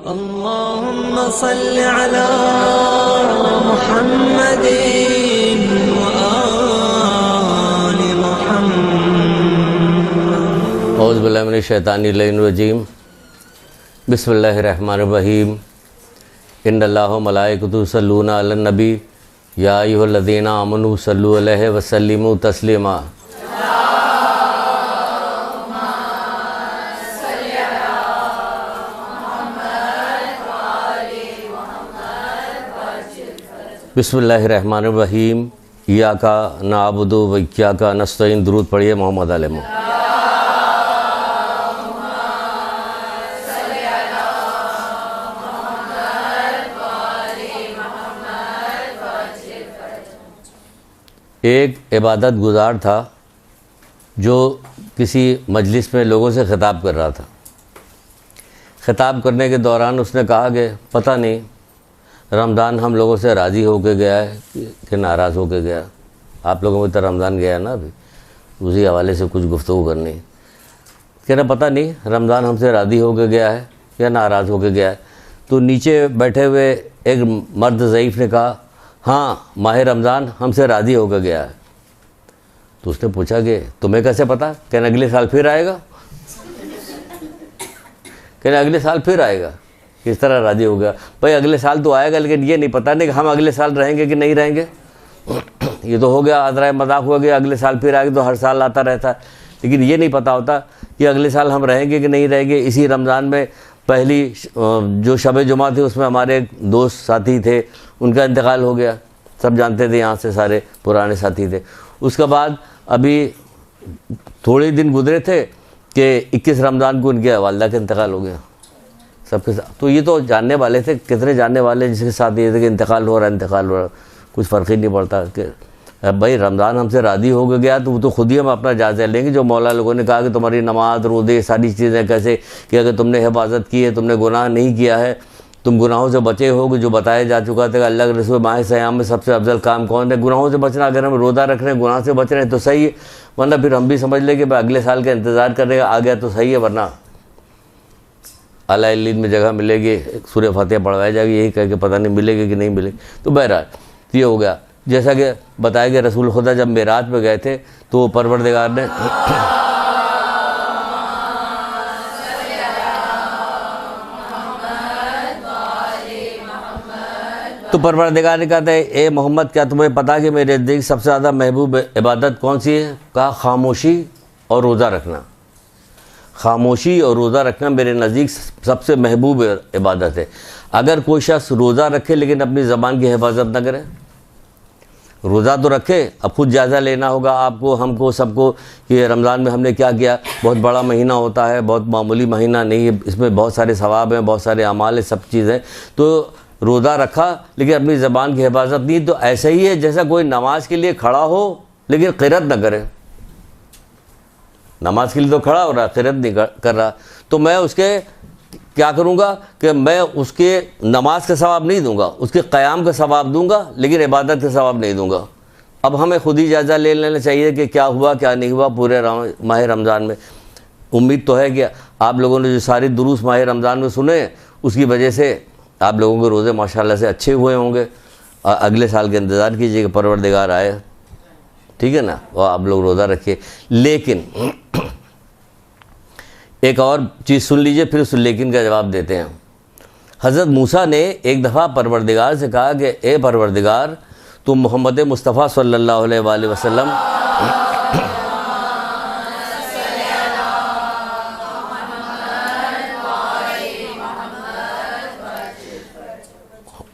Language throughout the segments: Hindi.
अल्लाहुम्मा सल्लि अला मुहम्मदिन व आलि मुहम्मद। औज़ु बिल्लाहि मिनश शैतानिर रजीम। बिस्मिल्लाहिर्रहमानिर्रहीम। इन्नल्लाहा व मलाइकतुहु युसल्लूना अलन नबी या अय्युहल्लज़ीना आमनू सल्लु अलैहि व सल्लिमू तस्लीमा। बिस्मिल्लाहिर्रहमानिर्रहीम। इय्याका नअबुदु व इय्याका नस्तईन। दुरूद पढ़िए मोहम्मद अलैहि। एक इबादत गुजार था जो किसी मजलिस में लोगों से ख़िताब कर रहा था। ख़िताब करने के दौरान उसने कहा कि पता नहीं रमज़ान हम लोगों से राज़ी होकर गया है कि नाराज़ होकर गया। आप लोगों में तो रमज़ान गया ना, अभी उसी हवाले से कुछ गुफ्तगू करनी। कह रहा पता नहीं रमज़ान हमसे राज़ी होकर गया है या नाराज़ होकर गया है। तो नीचे बैठे हुए एक मर्द ज़ईफ़ ने कहा, हाँ माह रमज़ान हमसे राज़ी होकर गया है। तो उसने पूछा कि तुम्हें कैसे पता? कहना अगले साल फिर आएगा। कहना अगले साल फिर आएगा। किस तरह राज़ी हो गया? भाई अगले साल तो आएगा, लेकिन ये नहीं पता नहीं कि हम अगले साल रहेंगे कि नहीं रहेंगे। ये तो हो गया, आदराए मजाक हुआ कि अगले साल फिर आएगा, तो हर साल आता रहता है। लेकिन ये नहीं पता होता कि अगले साल हम रहेंगे कि नहीं रहेंगे। इसी रमज़ान में पहली जो शब जुमा थी उसमें हमारे एक दोस्त साथी थे, उनका इंतकाल हो गया। सब जानते थे, यहाँ से सारे पुराने साथी थे। उसके बाद अभी थोड़े दिन गुजरे थे कि 21 रमज़ान को उनके वालिदा का इंतकाल हो गया सबके साथ। तो ये तो जानने वाले थे, कितने जानने वाले जिसके साथ ये थे कि इंतकाल हो रहा है, इंतकाल हो रहा है, कुछ फ़र्क ही नहीं पड़ता। कि अब भाई रमज़ान हमसे राज़ी हो गया तो वो तो खुद ही हम अपना जायज़ा लेंगे। जो मौला लोगों ने कहा कि तुम्हारी नमाज रोज़े सारी चीज़ें कैसे कि अगर तुमने हिफाजत की है, तुमने गुनाह नहीं किया है, तुम गुनाहों से बचे हो, जो बताया जा चुका था कि अल्लाह के रसूल माह सयाम में सबसे अफजल काम कौन है? गुनाहों से बचना। अगर हम रोज़ा रख रहे हैं, गुनाह से बच रहे हैं तो सही है, वरना फिर हम भी समझ लें कि अगले साल का इंतज़ार करने का आ गया तो सही है, वरना अला इल्लीन में जगह मिलेगी, सूरह फातिहा पढ़वाई जाएगी, यही कह के पता नहीं मिलेगी कि नहीं मिलेगी। तो बहरहाल ये हो गया। जैसा कि बताया गया रसूल खुदा जब मेराज पे गए थे तो परवरदिगार ने तो परवरदिगार ने कहा था, ए मोहम्मद क्या तुम्हें पता कि मेरे नज़दीक सबसे ज़्यादा महबूब इबादत कौन सी है? कहा खामोशी और रोज़ा रखना। खामोशी और रोज़ा रखना मेरे नज़दीक सबसे महबूब इबादत है। अगर कोई शख्स रोज़ा रखे लेकिन अपनी ज़बान की हिफाजत न करे, रोज़ा तो रखे, अब खुद जायज़ा लेना होगा आपको, हमको, सबको कि रमज़ान में हमने क्या किया। बहुत बड़ा महीना होता है, बहुत मामूली महीना नहीं है, इसमें बहुत सारे सवाब हैं, बहुत सारे अमाल है, सब चीज़ें। तो रोज़ा रखा लेकिन अपनी ज़बान की हिफाजत नहीं, तो ऐसा ही है जैसा कोई नमाज के लिए खड़ा हो लेकिन क़िरात न करे। नमाज के लिए तो खड़ा हो रहा, क़िरात नहीं कर रहा, तो मैं उसके क्या करूँगा कि मैं उसके नमाज का सवाब नहीं दूंगा, उसके क़याम का सवाब दूंगा, लेकिन इबादत का सवाब नहीं दूंगा। अब हमें खुद ही जायज़ा ले लेना चाहिए कि क्या हुआ क्या नहीं हुआ पूरे माह रमज़ान में। उम्मीद तो है कि आप लोगों ने जो सारे दुरूस माह रमज़ान में सुने, उसकी वजह से आप लोगों के रोज़े माशाल्लाह से अच्छे हुए होंगे। अगले साल के इंतज़ार कीजिए कि परवरदिगार आए, ठीक है ना, और आप लोग रोज़ा रखिए। लेकिन एक और चीज़ सुन लीजिए, फिर उस लेकिन का जवाब देते हैं। हज़रत मूसा ने एक दफ़ा परवरदिगार से कहा कि ए परवरदिगार, तुम मोहम्मद मुस्तफ़ा सल्लल्लाहु अलैहि वसल्लम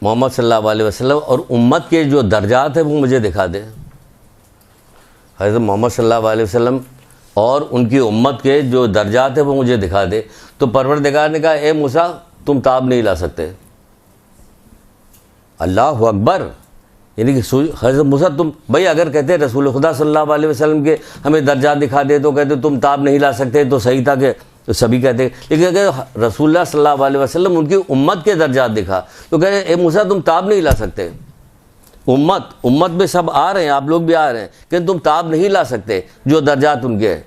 मोहम्मद सल्लल्लाहु अलैहि वसल्लम और उम्मत के जो दर्जात हैं वो मुझे दिखा दे। हज़रत मोहम्मद सल्लल्लाहु अलैहि वसल्लम और उनकी उम्मत के जो दर्जात हैं वो मुझे दिखा दे। तो परवरदिगार ने कहा, ए मूसा तुम ताब नहीं ला सकते। अल्लाह अकबर, यानी कि हज़रत मूसा तुम भाई अगर कहते रसूल खुदा सल्लल्लाहु अलैहि वसल्लम के हमें दर्जात दिखा दे तो कहते तुम ताब नहीं ला सकते, तो सही था कि तो सभी कहते। लेकिन अगर रसूलुल्लाह सल्लल्लाहु अलैहि वसल्लम उनकी उम्मत के दर्जात दिखा तो कह रहे ए मूसा तुम ताब नहीं ला सकते। उम्मत में सब आ रहे हैं, आप लोग भी आ रहे हैं, लेकिन तुम ताब नहीं ला सकते जो दर्जात उनके हैं।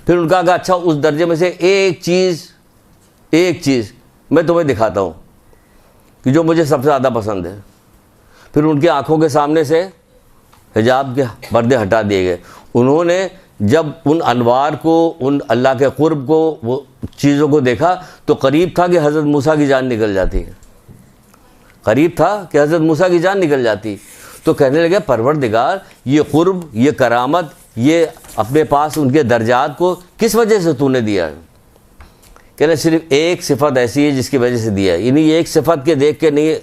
फिर उनका कहा अच्छा उस दर्जे में से एक चीज़ मैं तुम्हें दिखाता हूँ कि जो मुझे सबसे ज़्यादा पसंद है। फिर उनकी आंखों के सामने से हिजाब के पर्दे हटा दिए गए। उन्होंने जब उन अनवार को, उन अल्लाह के कुर्ब को, वो चीज़ों को देखा तो करीब था कि हज़रत मूसा की जान निकल जाती है, करीब था कि हज़रत मूसा की जान निकल जाती। तो कहने लगे परवरदिगार, ये कुर्ब, ये करामत, ये अपने पास उनके दर्जात को किस वजह से तूने दिया है? कहने सिर्फ एक सिफत ऐसी है जिसकी वजह से दिया है। इन्हीं एक सिफत के देख के नहीं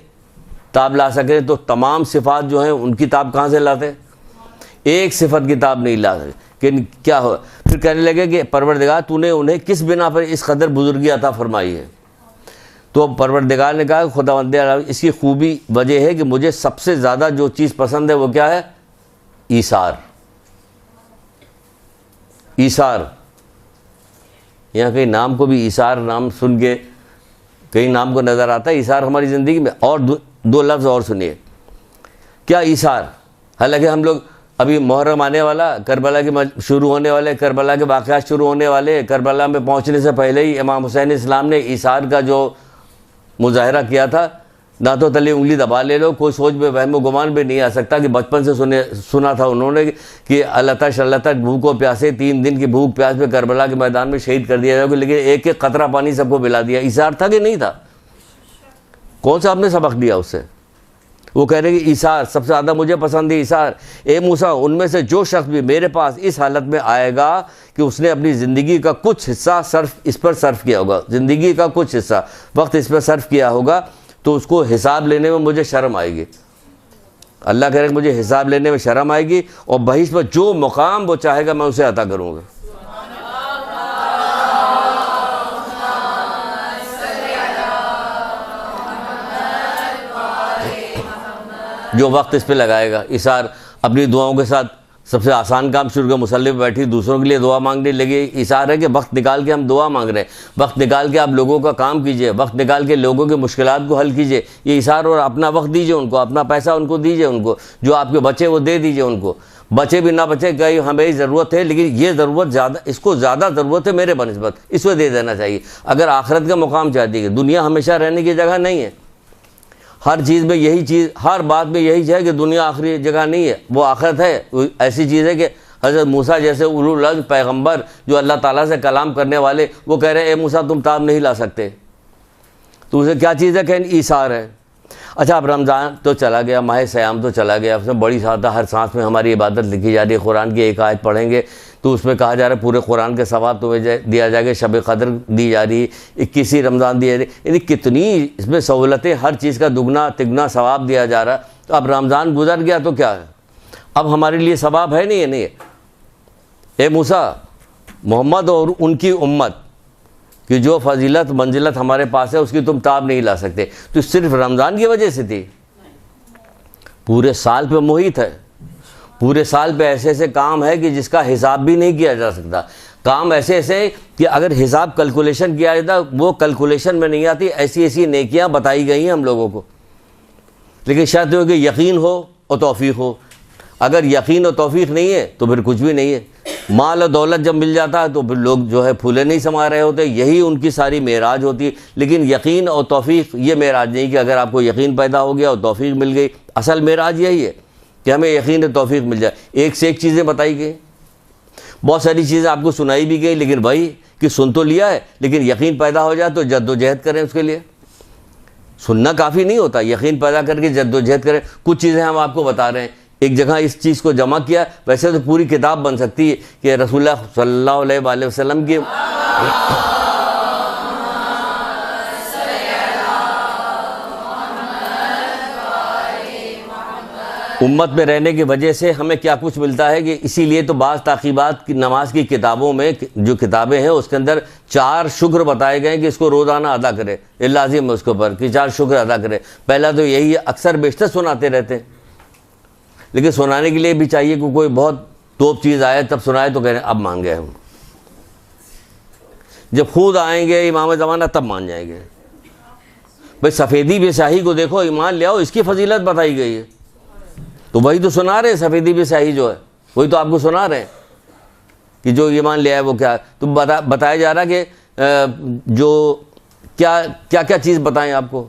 ताब ला सके तो तमाम सिफात जो हैं उनकी ताब कहाँ से लाते? एक सिफत की ताब नहीं ला सके। कि क्या हो? फिर कहने लगे कि परवरदिगार, तूने उन्हें किस बिना पर इस कदर बुजुर्गी अता फरमाई है? तो परवरदिगार ने कहा, खुदावंद इसकी खूबी वजह है कि मुझे सबसे ज़्यादा जो चीज़ पसंद है वो क्या है? ईसार। ईसार, यहाँ कहीं नाम को भी ईसार नाम सुन के कहीं नाम को नज़र आता है ईसार हमारी ज़िंदगी में। और दो लफ्ज़ और सुनिए, क्या ईसार? हालांकि हम लोग अभी मुहर्रम आने वाला, करबला के शुरू होने वाले, करबला के वाक़यात शुरू होने वाले, करबला में पहुँचने से पहले ही इमाम हुसैन इस्लाम ने ईसार का जो मुजाहरा किया था, ना तो तले उंगली दबा ले लो, कोई सोच में वहम गुमान भी नहीं आ सकता कि बचपन से सुना था उन्होंने कि अल्लाह भूखों प्यासे 3 दिन की भूख प्यास में करबला के मैदान में शहीद कर दिया जाएगा, लेकिन एक एक कतरा पानी सबको पिला दिया। ईसार था कि नहीं था? कौन सा आपने सबक दिया उससे? वो कह रहे कि ईसार सबसे ज़्यादा मुझे पसंद है ईसार। ए मूसा, उनमें से जो शख्स भी मेरे पास इस हालत में आएगा कि उसने अपनी ज़िंदगी का कुछ हिस्सा इस पर सर्फ किया होगा, ज़िंदगी का कुछ हिस्सा वक्त इस पर सर्फ किया होगा, तो उसको हिसाब लेने में मुझे शर्म आएगी। अल्लाह कह रहे मुझे हिसाब लेने में शर्म आएगी और बहिश्त पर जो मुकाम वो चाहेगा मैं उसे अता करूँगा। जो वक्त इस पे लगाएगा। इसार अपनी दुआओं के साथ सबसे आसान काम शुरू कर, मुसल्ले पे बैठी दूसरों के लिए दुआ मांगने लगी। इशारा है कि वक्त निकाल के हम दुआ मांग रहे हैं, वक्त निकाल के आप लोगों का काम कीजिए, वक्त निकाल के लोगों की मुश्किलात को हल कीजिए। ये इशारा, और अपना वक्त दीजिए उनको, अपना पैसा उनको दीजिए, उनको जो आपके बचे वो दे दीजिए उनको। बचे भी ना बचे, कहीं हमें ज़रूरत है लेकिन ये ज़रूरत ज़्यादा, इसको ज़्यादा ज़रूरत है मेरे बनिस्बत, इसको दे देना चाहिए। अगर आखिरत का मुकाम चाहती है, दुनिया हमेशा रहने की जगह नहीं है। हर चीज़ में यही चीज़, हर बात में यही है कि दुनिया आखिरी जगह नहीं है, वो आखिरत है। ऐसी चीज़ है कि हज़रत मूसा जैसे उलुल अज़्म पैगंबर जो अल्लाह ताला से कलाम करने वाले, वो कह रहे हैं ए मूसा तुम ताब नहीं ला सकते, तो उसे क्या चीज़ है? कहीं ईसार है। अच्छा, अब रमज़ान तो चला गया, माह सयाम तो चला गया, उसमें बड़ी सादा हर सांस में हमारी इबादत लिखी जा रही है। कुरान की एक आयत पढ़ेंगे तो उसमें कहा जा रहा है पूरे कुरान के सवाब तुम्हें दिया जाएगा। शब क़द्र दी जा रही, 21 रमज़ान दी जा रही, यानी कितनी इसमें सहूलतें, हर चीज़ का दुगना तिगना सवाब दिया जा रहा। तो अब रमज़ान गुजर गया तो क्या है, अब हमारे लिए सवाब है नहीं है? नहीं है। ए मूसा, मोहम्मद और उनकी उम्मत कि जो फजीलत मंजिलत हमारे पास है उसकी तुम ताब नहीं ला सकते। तो सिर्फ रमज़ान की वजह से थी? पूरे साल पे मुहित है, पूरे साल पे ऐसे ऐसे काम है कि जिसका हिसाब भी नहीं किया जा सकता। काम ऐसे ऐसे कि अगर हिसाब कैलकुलेशन किया जाता वो कैलकुलेशन में नहीं आती। ऐसी ऐसी नेकियां बताई गई हैं हम लोगों को, लेकिन शर्त हो कि यकीन हो और तौफीक हो। अगर यकीन और तौफीक नहीं है तो फिर कुछ भी नहीं है। माल और दौलत जब मिल जाता है तो फिर लोग जो है फूले नहीं समा रहे होते, यही उनकी सारी मेराज होती है। लेकिन यकीन और तौफीक ये मेराज नहीं कि अगर आपको यकीन पैदा हो गया और तौफीक मिल गई। असल मेराज यही है कि हमें यकीन और तौफीक मिल जाए। एक से एक चीज़ें बताई गई, बहुत सारी चीज़ें आपको सुनाई भी गई, लेकिन भाई कि सुन तो लिया है, लेकिन यकीन पैदा हो जाए तो जद्दोजहद करें उसके लिए। सुनना काफ़ी नहीं होता, यकीन पैदा करके जद्दोजहद करें। कुछ चीज़ें हम आपको बता रहे हैं, एक जगह इस चीज़ को जमा किया, वैसे तो पूरी किताब बन सकती है कि रसूलुल्लाह सल्लल्लाहु अलैहि वसल्लम की उम्मत में रहने की वजह से हमें क्या कुछ मिलता है। कि इसीलिए तो बाज़ ताक़ीबात की नमाज की किताबों में जो किताबें हैं उसके अंदर 4 शुक्र बताए गए कि इसको रोज़ाना अदा करें, ये लाजिम है उसके ऊपर कि 4 शुक्र अदा करें। पहला तो यही है, अक्सर बेशतर सुनाते रहते हैं, लेकिन सुनाने के लिए भी चाहिए कि कोई बहुत तोप चीज़ आए तब सुनाए तो कह रहे हैं अब मान गए हम। जब खुद आएंगे इमाम ज़माना तब मान जाएंगे। भाई सफ़ेदी बेस्याही को देखो, ईमान ले आओ, इसकी फजीलत बताई गई है, तो वही तो सुना रहे हैं। सफ़ेदी बेस्याही जो है वही तो आपको सुना रहे हैं कि जो ईमान ले आए वो क्या है। तो बताया जा रहा है कि जो क्या क्या क्या चीज़ बताएं आपको।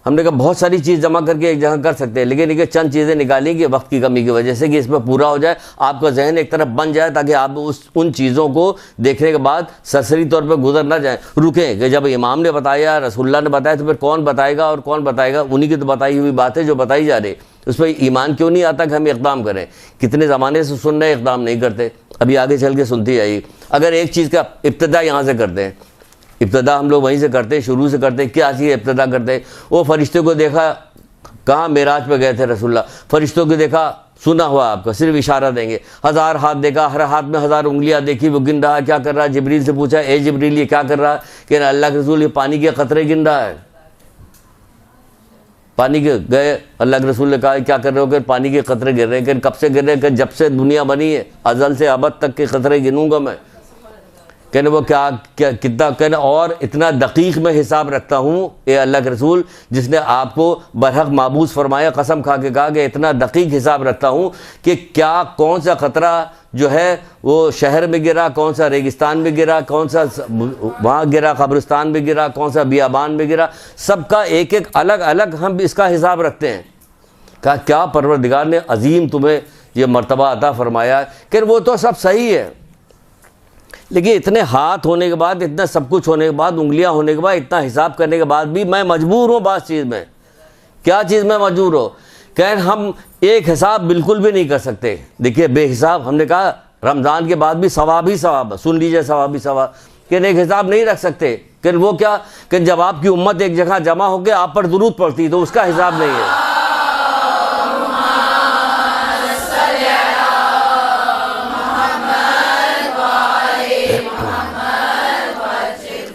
हमने कहा बहुत सारी चीज़ जमा करके एक जगह कर सकते हैं, लेकिन ये चंद चीज़ें निकालेंगे वक्त की कमी की वजह से कि इसमें पूरा हो जाए, आपका जहन एक तरफ बन जाए, ताकि आप उन चीज़ों को देखने के बाद सरसरी तौर पर गुजर ना जाए, रुकें कि जब इमाम ने बताया, रसूलुल्लाह ने बताया, तो फिर कौन बताएगा और कौन बताएगा। उन्हीं की तो बताई हुई बात है जो बताई जा रही, उस पर ईमान क्यों नहीं आता कि हम इक़दाम करें। कितने ज़माने से सुन रहे इक़दाम नहीं करते, अभी आगे चल के सुनती जाइए। अगर एक चीज़ का इब्तिदा यहाँ से करते हैं, इब्तिदा हम लोग वहीं से करते हैं, शुरू से करते हैं। क्या चीज़ इब्तिदा करते हैं? वो फरिश्ते को देखा, कहाँ मेराज पे गए थे रसूलुल्लाह, फरिश्तों को देखा, सुना हुआ आपका, सिर्फ इशारा देंगे। 1000 हाथ देखा, हर हाथ में 1000 उंगलियां देखी, वो गिन रहा है, क्या कर रहा है। जिब्रील से पूछा, ए जिब्रील ये क्या कर रहा है? कि अल्लाह के रसूल ये पानी के कतरे गिन रहा है। पानी के गए, अल्लाह के रसूल ने कहा क्या कर रहे हो? कि पानी के कतरे गिर रहे हैं। कि कब से गिर रहे हैं? कि जब से दुनिया बनी है, अज़ल से अबद तक के कतरे गिनूंगा मैं। कहने वो क्या क्या कितना, कहने और इतना दकीक में हिसाब रखता हूँ ये अल्लाह के रसूल जिसने आपको बरहक माबूस फरमाया, कसम खा के कहा कि इतना दकीक हिसाब रखता हूँ कि क्या कौन सा ख़तरा जो है वो शहर में गिरा, कौन सा रेगिस्तान में गिरा, कौन सा वहाँ गिरा, कब्रिस्तान में गिरा, कौन सा बियाबान में गिरा, सबका एक एक अलग अलग हम इसका हिसाब रखते हैं। कहा क्या परवरदिगार ने अजीम तुम्हें ये मर्तबा अता फरमाया। कि वो तो सब सही है, लेकिन इतने हाथ होने के बाद, इतना सब कुछ होने के बाद, उंगलियां होने के बाद, इतना हिसाब करने के बाद भी मैं मजबूर हूँ बात चीज़ में। क्या चीज़ में मजबूर हो? कह हम एक हिसाब बिल्कुल भी नहीं कर सकते। देखिए बेहिसाब, हमने कहा रमज़ान के बाद भी सवाब ही सवाब, सुन लीजिए सवाब ही सवाब। कि एक हिसाब नहीं रख सकते। कि वो क्या कि जब आपकी उम्मत एक जगह जमा होकर आप पर दुरूद पड़ती तो उसका हिसाब नहीं है।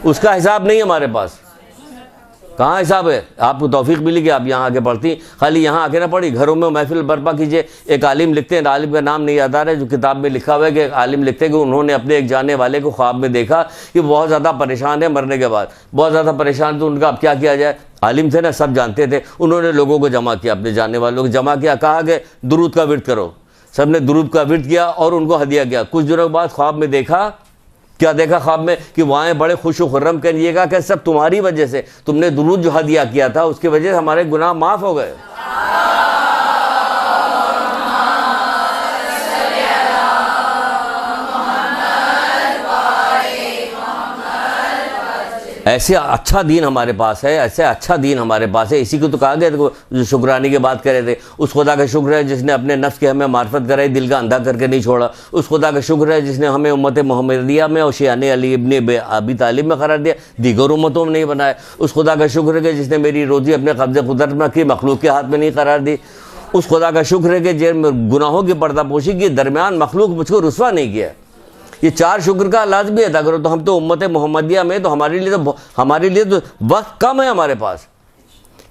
उसका हिसाब नहीं है हमारे पास। कहाँ हिसाब है? आपको तौफीक मिली कि आप यहाँ आके पढ़ती, खाली यहाँ आके ना पढ़ी, घरों में महफिल बर्पा कीजिए। एक आलिम लिखते हैं, आलिम का नाम नहीं याद आ रहा है, जो किताब में लिखा हुआ है कि एक आलिम लिखते हैं कि उन्होंने अपने एक जाने वाले को ख्वाब में देखा कि बहुत ज़्यादा परेशान है मरने के बाद, बहुत ज़्यादा परेशान। तो उनका अब क्या किया जाए? आलिम थे ना, सब जानते थे। उन्होंने लोगों को जमा किया, अपने जाने वालों को जमा किया, कहा कि दुरूद का विर्द करो। सब ने दुरूद का विर्द किया और उनको हदिया किया। कुछ दिनों के बाद ख्वाब में देखा, क्या देखा ख्वाब में? कि वहाँ बड़े खुश खुर्रम करिएगा कि सब तुम्हारी वजह से, तुमने दुरूद जो हदिया किया था उसकी वजह से हमारे गुनाह माफ़ हो गए। ऐसे अच्छा दीन हमारे पास है, ऐसे अच्छा दीन हमारे पास है। इसी को तो कहा गया जो शुक्रानी की बात कर रहे थे, उस खुदा का शुक्र है जिसने अपने नफ्स की हमें मार्फत कराई, दिल का अंधा करके नहीं छोड़ा। उस खुदा का शुक्र है जिसने हमें उम्मत मोहम्मदिया में और शियाने अली इब्ने अबी तालिब में करार दिया, दीगर उम्मतों में नहीं बनाया। उस खुदा का शुक्र है कि जिसने मेरी रोज़ी अपने कब्ज़े कुदरत में की, मखलूक के हाथ में नहीं करार दी। उस खुदा का शुक्र है कि जिन गुनाहों की पर्दापोशी के दरमियान मखलूक मुझको रुसवा नहीं किया। ये चार शुक्र का लाज़मी अदा करो। तो हम तो उम्मत मोहम्मदिया में, तो हमारे लिए तो वक्त कम है हमारे पास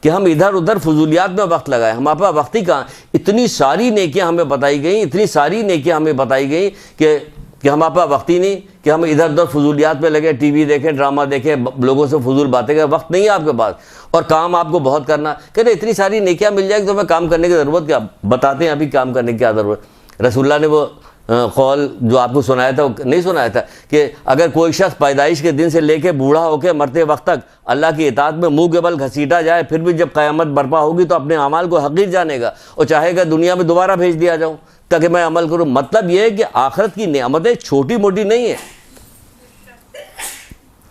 कि हम इधर उधर फजूलियात में वक्त लगाए। हमारे पास वक्त ही कहाँ? इतनी सारी नेकियां हमें बताई गई, इतनी सारी नेकियां हमें बताई गई कि हमारे पास वक्त ही नहीं कि हम इधर उधर फजूलियात में लगे, टीवी देखें, ड्रामा देखें, लोगों से फजूल बातें करें। वक्त नहीं है आपके पास और काम आपको बहुत करना। कहते इतनी सारी नेकियां मिल जाएगी तो हमें काम करने की ज़रूरत क्या? बताते हैं अभी काम करने की क्या ज़रूरत। रसूलुल्लाह ने वो कौल जो आपको सुनाया था, नहीं सुनाया था कि अगर कोई शख्स पैदाइश के दिन से लेके बूढ़ा होकर मरते वक्त तक अल्लाह की इताअत में मुंह के बल घसीटा जाए, फिर भी जब क़यामत बर्पा होगी तो अपने अमाल को हक़ीर जानेगा और चाहेगा दुनिया में दोबारा भेज दिया जाऊँ ताकि मैं अमल करूँ। मतलब ये है कि आखिरत की नेमतें छोटी मोटी नहीं है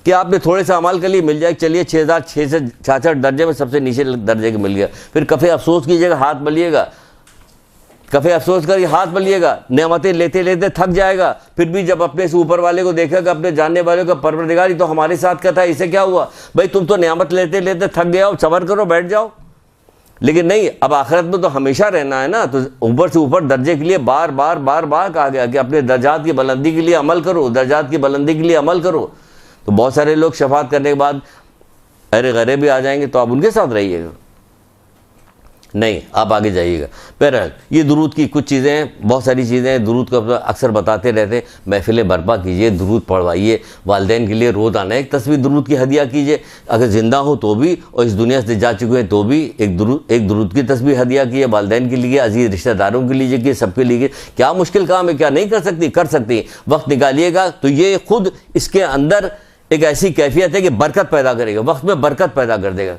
कि आपने थोड़े से अमल के लिए मिल जाए। चलिए 6006 से 66 दर्जे में सबसे नीचे दर्जे के मिल गया, फिर कफ़े अफसोस कीजिएगा, हाथ मलिएगा, कफ़े अफसोस कर हाथ मलिएगा, नेमतें लेते लेते थक जाएगा। फिर भी जब अपने से ऊपर वाले को देखेगा, अपने जानने वाले को, परवरदिगार तो हमारे साथ का था, इसे क्या हुआ भाई? तुम तो नेमत लेते लेते थक गए हो, सब्र करो, बैठ जाओ। लेकिन नहीं, अब आखिरत में तो हमेशा रहना है ना। तो ऊपर से ऊपर दर्जे के लिए बार बार बार बार कहा गया कि अपने दर्जात की बुलंदी के लिए अमल करो, दर्जात की बुलंदी के लिए अमल करो। तो बहुत सारे लोग शफात करने के बाद अरे गरे भी आ जाएंगे, तो आप उनके साथ रहिएगा, नहीं आप आगे जाइएगा। बहरहाल ये दुरूद की कुछ चीज़ें हैं, बहुत सारी चीज़ें हैं। दुरूद को अक्सर बताते रहते हैं, महफिलें बर्पा कीजिए, दुरूद पढ़वाइए, वालिदैन के लिए रोज़ आना एक तस्वीर दुरूद की हदिया कीजिए, अगर ज़िंदा हो तो भी और इस दुनिया से जा चुके हैं तो भी एक दुरूद की तस्वीर हदिया कीजिए, वालिदैन के लिए, अजीज़ रिश्तेदारों के लिए, कि सबके लिए। क्या मुश्किल काम है? क्या नहीं कर सकती? कर सकती। वक्त निकालिएगा तो ये खुद इसके अंदर एक ऐसी कैफियत है कि बरकत पैदा करेगा, वक्त में बरकत पैदा कर देगा।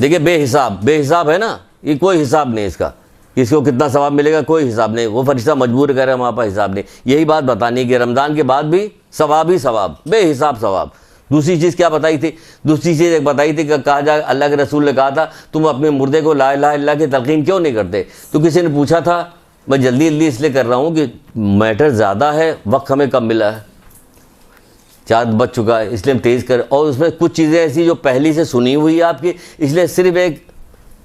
देखिए बेहिसाब है ना, ये कोई हिसाब नहीं इसका, इसको कितना सवाब मिलेगा कोई हिसाब नहीं। वो फरिश्ता मजबूर कर रहे हैं, वहाँ पर हिसाब नहीं। यही बात बतानी कि रमज़ान के बाद भी सवाब ही सवाब, बेहिसाब सवाब। दूसरी चीज़ क्या बताई थी? दूसरी चीज़ एक बताई थी कि कहा जाए, अल्लाह के रसूल ने कहा था तुम अपने मुर्दे को ला इलाहा इल्लल्लाह की तलकीन क्यों नहीं करते? तो किसी ने पूछा था, मैं जल्दी इसलिए कर रहा हूँ कि मैटर ज़्यादा है, वक्त हमें कम मिला है, 4 बज चुका है, इसलिए हम तेज़ कर। और उसमें कुछ चीज़ें ऐसी जो पहले से सुनी हुई है आपकी, इसलिए सिर्फ एक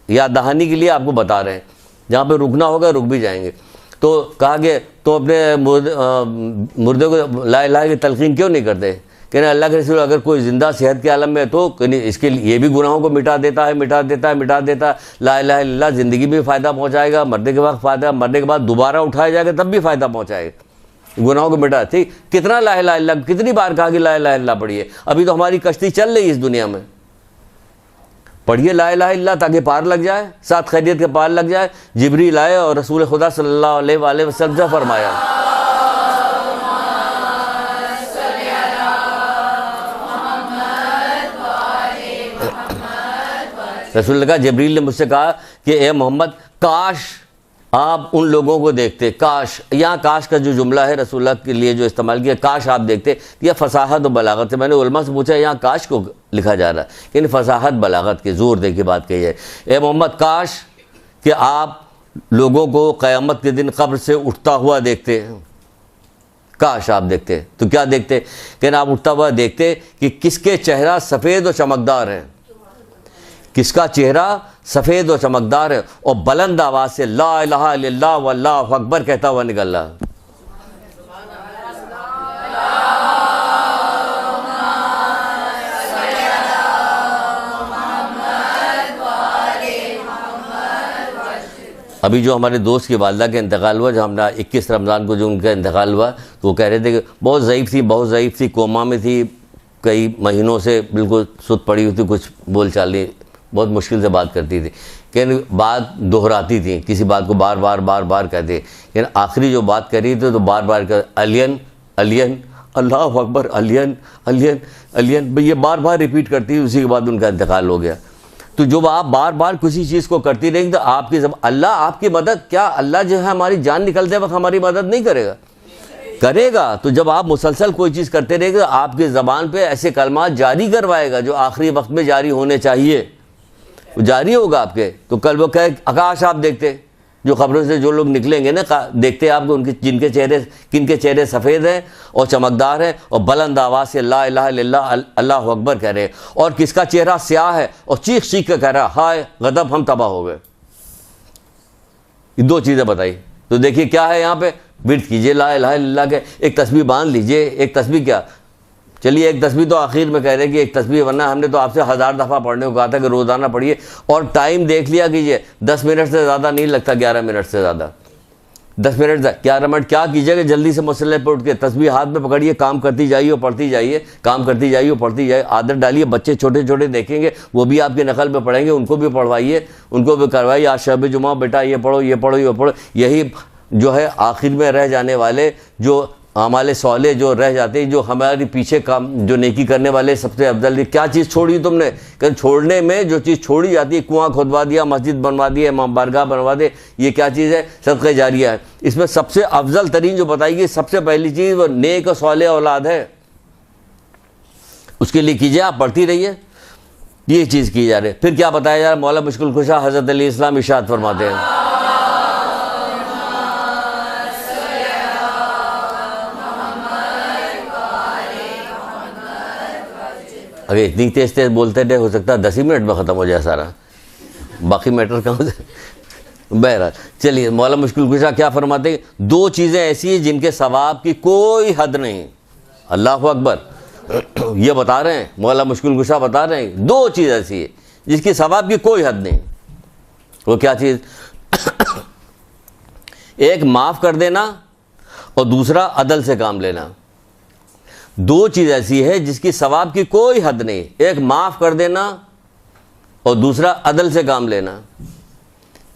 याद दहानी के लिए आपको बता रहे हैं, जहाँ पे रुकना होगा रुक भी जाएंगे। तो कहा कि तो अपने मुर्दे को ला इलाहा की तलकीन क्यों नहीं करते? कहने अल्लाह के रसूल अगर कोई ज़िंदा सेहत के आलम में है तो इसके लिए ये भी गुनाहों को मिटा देता है। ला इलाहा इल्लल्लाह ज़िंदगी में फ़ायदा पहुँचाएगा, मरने के बाद फ़ायदा, मरने के बाद दोबारा उठाया जाएगा तब भी फ़ायदा पहुँचाएगा, गुनाहों को मिटा। ठीक, कितना ला इलाहा इल्लल्लाह, कितनी बार कहा कि ला इलाहा इल्लल्लाह पढ़िए। अभी तो हमारी कश्ती चल रही है इस दुनिया में, पढ़िए ला इलाहा इल्लल्लाह ताकि पार लग जाए, साथ खैरियत के पार लग जाए। जिब्रील आए और रसूल खुदा सल्लल्लाहु अलैहि वसल्लम से फरमाया, रसूल ने कहा, जिब्रील ने मुझसे कहा कि ए मोहम्मद, काश आप उन लोगों को देखते, काश, यहाँ काश का जो जुमला है रसूलुल्लाह के लिए जो इस्तेमाल किया, काश आप देखते, यह फसाहत और बलागत से। मैंने उलमा से पूछा यहाँ काश को लिखा जा रहा है, यानी फसाहत बलागत के जोर दे के बात कही है। ए मोहम्मद, काश कि आप लोगों को क़यामत के दिन कब्र से उठता हुआ देखते, काश आप देखते। तो क्या देखते? कहना आप उठता हुआ देखते कि किसके चेहरा सफ़ेद और चमकदार है, किसका चेहरा सफ़ेद और चमकदार है, और बुलंद आवाज़ से ला इलाहा इल्लल्लाह वल्लाहु अकबर कहता हुआ निकल रहा। अभी जो हमारे दोस्त की वालदा का इंतकाल हुआ, जो हमने 21 रमज़ान को जो उनका इंतकाल हुआ, तो वो कह रहे थे कि बहुत ज़ईफ़ थी, कोमा में थी, कई महीनों से बिल्कुल सुत पड़ी हुई थी, कुछ बोल चाल नहीं, बहुत मुश्किल से बात करती थी, लेकिन बात दोहराती थी, किसी बात को बार बार कहते, लेकिन आखिरी जो बात कर रही थी तो बार बार कर अलियन अलियन अल्लाह अकबर अलियन अलियन अलियन, ये बार रिपीट करती थी। उसी के बाद उनका इंतकाल हो गया। तो जब आप बार बार किसी चीज़ को करती रहेंगे तो आपकी अल्लाह आपकी मदद, क्या अल्लाह जो है हमारी जान निकलते वक्त हमारी मदद नहीं करेगा? करेगा। तो जब आप मुसलसल कोई चीज़ करते रहेंगे तो आपकी ज़बान पे ऐसे कलमात जारी करवाएगा जो आखिरी वक्त में जारी होने चाहिए, जारी होगा आपके। तो कल वो कहे आकाश आप देखते, जो खबरों से जो लोग निकलेंगे ना, देखते आपको उनके किनके चेहरे सफ़ेद हैं और चमकदार हैं और बुलंद आवाज़ से ला इलाहा इल्लल्लाह अल्लाहु अकबर कह रहे हैं, और किसका चेहरा स्याह है और चीख कर कह रहा हाय गदब हम तबाह हो गए। ये 2 चीज़ें बताई। तो देखिए क्या है यहाँ पे, विर्द कीजिए ला इलाहा इल्लल्लाह के, एक तस्बीह बांध लीजिए। एक तस्बीह क्या, चलिए एक तस्बीह तो आखिर में कह रहे हैं कि एक तस्बीह, वरना हमने तो आपसे 1000 दफ़ा पढ़ने को कहा था कि रोज़ाना पढ़िए, और टाइम देख लिया कीजिए, 10 मिनट से ज़्यादा नहीं लगता, 11 मिनट से ज़्यादा, 10 मिनट 11 मिनट क्या कीजिएगा, जल्दी से मसले पर उठ के तस्बीह हाथ में पकड़िए, काम करती जाइए और पढ़ती जाइए, काम करती जाइए और पढ़ती जाइए। आदत डालिए, बच्चे छोटे छोटे देखेंगे वो भी आपकी नकल में पढ़ेंगे, उनको भी पढ़वाइए, उनको भी करवाइए। आज शब जुमा बेटा ये पढ़ो ये पढ़ो ये पढ़ो। यही जो है आखिर में रह जाने वाले जो हमारे सौले जो रह जाते हैं, जो हमारे पीछे काम जो नेकी करने वाले सबसे अफजल। क्या चीज़ छोड़ी तुमने? कि छोड़ने में जो चीज़ छोड़ी जाती है, कुआं खुदवा दिया, मस्जिद बनवा दिया, बारगाह बनवा दे, ये क्या चीज़ है? सदक़े जारिया है। इसमें सबसे अफजल तरीन जो बताई गई, सबसे पहली चीज़ वो नेक और सौले औलाद है, उसके लिए कीजिए, आप पढ़ती रहिए, ये चीज़ की जा रही है। फिर क्या बताया जा रहा है? मौला मुश्किल कुशा हज़रत अली इस्लाम इरशाद फरमाते हैं, अगर इतनी तेज़ बोलते थे हो सकता है 10 ही मिनट में ख़त्म हो जाए सारा, बाकी मैटर कहाँ से। बहरहाल चलिए, मौला मुश्किल कुशा क्या फरमाते हैं? 2 चीज़ें ऐसी हैं जिनके सवाब की कोई हद नहीं। अल्लाह अकबर, ये बता रहे हैं, मौला मुश्किल कुशा बता रहे हैं 2 चीज़ ऐसी है जिसकी सवाब की कोई हद नहीं। वो क्या चीज़? एक माफ़ कर देना और दूसरा अदल से काम लेना। 2 चीज़ ऐसी है जिसकी सवाब की कोई हद नहीं। एक माफ़ कर देना और दूसरा अदल से काम लेना।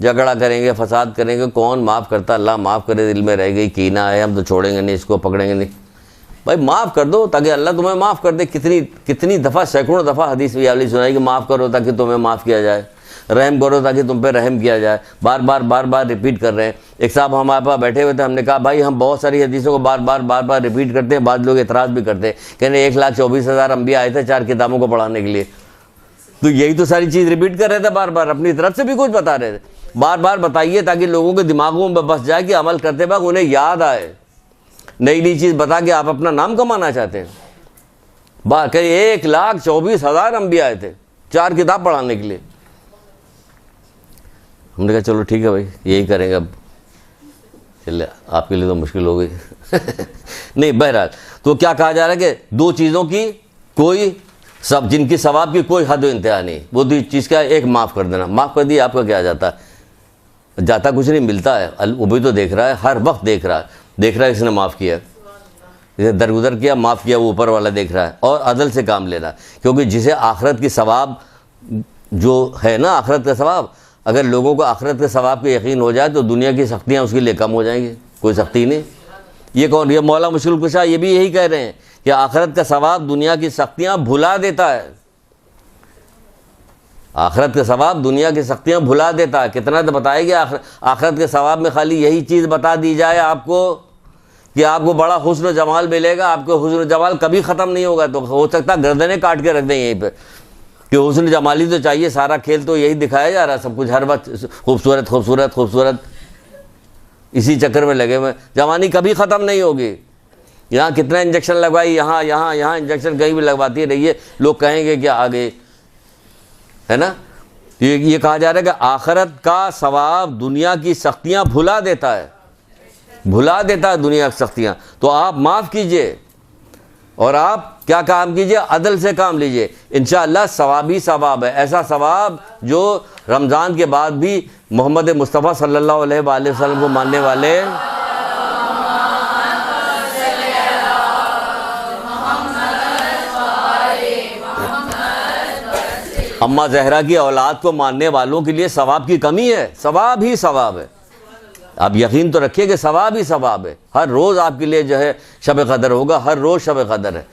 झगड़ा करेंगे, फसाद करेंगे, कौन माफ़ करता? अल्लाह माफ़ करे, दिल में रह गई, कीना है, हम तो छोड़ेंगे नहीं, इसको पकड़ेंगे नहीं। भाई माफ़ कर दो ताकि अल्लाह तुम्हें माफ़ कर दे। कितनी दफ़ा, सैकड़ों दफ़ा हदीस भी वाली सुनाई कि माफ़ करो ताकि तुम्हें माफ़ किया जाए, रहम करो ताकि तुम पे रहम किया जाए। बार बार रिपीट कर रहे हैं। एक साहब हमारे पास बैठे हुए थे, हमने कहा भाई हम बहुत सारी हदीसों को बार बार रिपीट करते हैं, बाद लोग एतराज़ भी करते हैं, कहने 1,24,000 अम्बिया आए थे 4 किताबों को पढ़ाने के लिए, तो यही तो सारी चीज़ रिपीट कर रहे थे बार बार, अपनी तरफ से भी कुछ बता रहे थे। बार बार बताइए ताकि लोगों के दिमागों में बस जाए कि अमल करते वक्त उन्हें याद आए। नई नई चीज़ बता के आप अपना नाम कमाना चाहते हैं। बात करिए 1,24,000 अम्बिया आए थे 4 किताब पढ़ाने के लिए। हमने कहा चलो ठीक है भाई, यही करेंगे अब। चलिए आपके लिए तो मुश्किल हो गई नहीं, बहरहाल तो क्या कहा जा रहा है कि 2 चीज़ों की कोई सब, जिनकी सवाब की कोई हद इंतहा नहीं। वो 2 चीज़ का, एक माफ़ कर देना। माफ़ कर दिया, आपका क्या जाता है? जाता कुछ नहीं, मिलता है। वो भी तो देख रहा है, हर वक्त देख रहा है इसने माफ़ किया, इसे दरगुजर किया, माफ़ किया, वो ऊपर वाला देख रहा है। और अदल से काम लेना, क्योंकि जिसे आखिरत की सवाब जो है ना, आखिरत का सवाब, अगर लोगों को आखिरत के सवाब पे यकीन हो जाए तो दुनिया की सख्तियाँ उसके लिए कम हो जाएंगी। कोई सख्ती नहीं। ये कौन? ये मौला मुश्किल कुशा ये भी यही कह रहे हैं कि आखिरत का सवाब दुनिया की सख्तियाँ भुला देता है। आखिरत का सवाब दुनिया की सख्तियाँ भुला देता है। कितना तो बताएगी आखिरत के सवाब में खाली यही चीज़ बता दी जाए आपको कि आपको बड़ा हुस्न जमाल मिलेगा, आपको हुस्न जमाल कभी ख़त्म नहीं होगा। तो हो सकता है गर्दनें काट के रख दें यहीं पे कि हुस्न जमाली तो चाहिए। सारा खेल तो यही दिखाया जा रहा है, सब कुछ हर वक्त खूबसूरत खूबसूरत खूबसूरत, इसी चक्कर में लगे हुए। जवानी कभी ख़त्म नहीं होगी। यहाँ कितना इंजेक्शन लगवाई, यहाँ इंजेक्शन कहीं भी लगवाती रहिए, लोग कहेंगे कि आगे है ना। ये कहा जा रहा है कि आखिरत का सवाब दुनिया की सख्तियाँ भुला देता है, भुला देता है दुनिया की सख्तियाँ। तो आप माफ़ कीजिए और आप क्या काम कीजिए? अदल से काम लीजिए, इंशाअल्लाह सवाब ही सवाब है। ऐसा सवाब जो रमज़ान के बाद भी मोहम्मद मुस्तफ़ा सल्लल्लाहु अलैहि वसल्लम को मानने वाले अम्मा जहरा की औलाद को मानने वालों के लिए सवाब की कमी है? सवाब ही सवाब है। आप यकीन तो रखिए कि सवाब ही सवाब है। हर रोज़ आपके लिए जो है शब क़दर होगा, हर रोज़ शब क़दर है।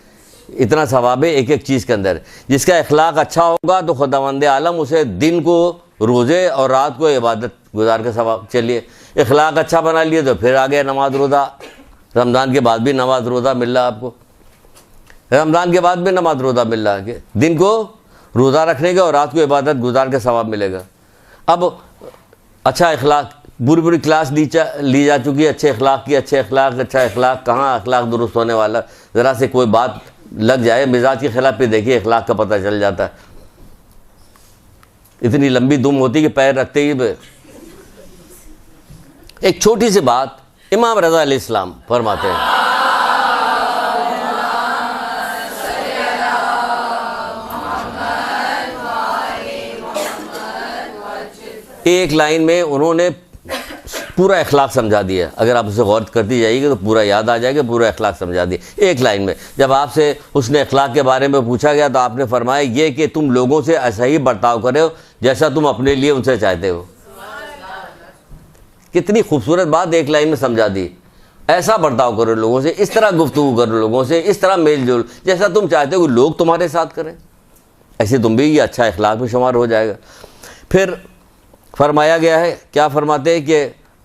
इतना सवाब है एक एक चीज़ के अंदर। जिसका अखलाक अच्छा होगा तो खुदावंद आलम उसे दिन को रोज़े और रात को इबादत गुजार के सवाब। चलिए अखलाक अच्छा बना लिए तो फिर आ गया नमाज रोज़ा। रमज़ान के बाद भी नमाज रोज़ा मिल रहा है आपको, रमज़ान के बाद भी नमाज रोज़ा मिल रहा है कि दिन को रोज़ा रखने के और रात को इबादत गुजार के सवाब मिलेगा। अब अच्छा अखलाक, बुरी क्लास ली जा चुकी है अच्छे अखलाक की। अच्छा अखलाक कहाँ अखलाक दुरुस्त होने वाला? ज़रा से कोई बात लग जाए मिजाज के खिलाफ पे देखिए अखलाक का पता चल जाता है। इतनी लंबी दुम होती कि पैर रखते ही। एक छोटी सी बात इमाम रज़ा अलैहिस्सलाम फरमाते हैं, एक लाइन में उन्होंने पूरा अखलाक समझा दिया। अगर आप उसे गौर करती जाइएगा तो पूरा याद आ जाएगा, पूरा अखलाक समझा दिया एक लाइन में। जब आपसे उसने अखलाक के बारे में पूछा गया तो आपने फरमाया ये कि तुम लोगों से ऐसा ही बर्ताव करो जैसा तुम अपने लिए उनसे चाहते हो। कितनी खूबसूरत बात एक लाइन में समझा दी। ऐसा बर्ताव करो लोगों से, इस तरह गुफ्तगू करो लोगों से, इस तरह मेल जोल जैसा तुम चाहते हो लोग तुम्हारे साथ करें, ऐसे तुम भी ये अच्छा अखलाक में शुमार हो जाएगा। फिर फरमाया गया है, क्या फरमाते हैं कि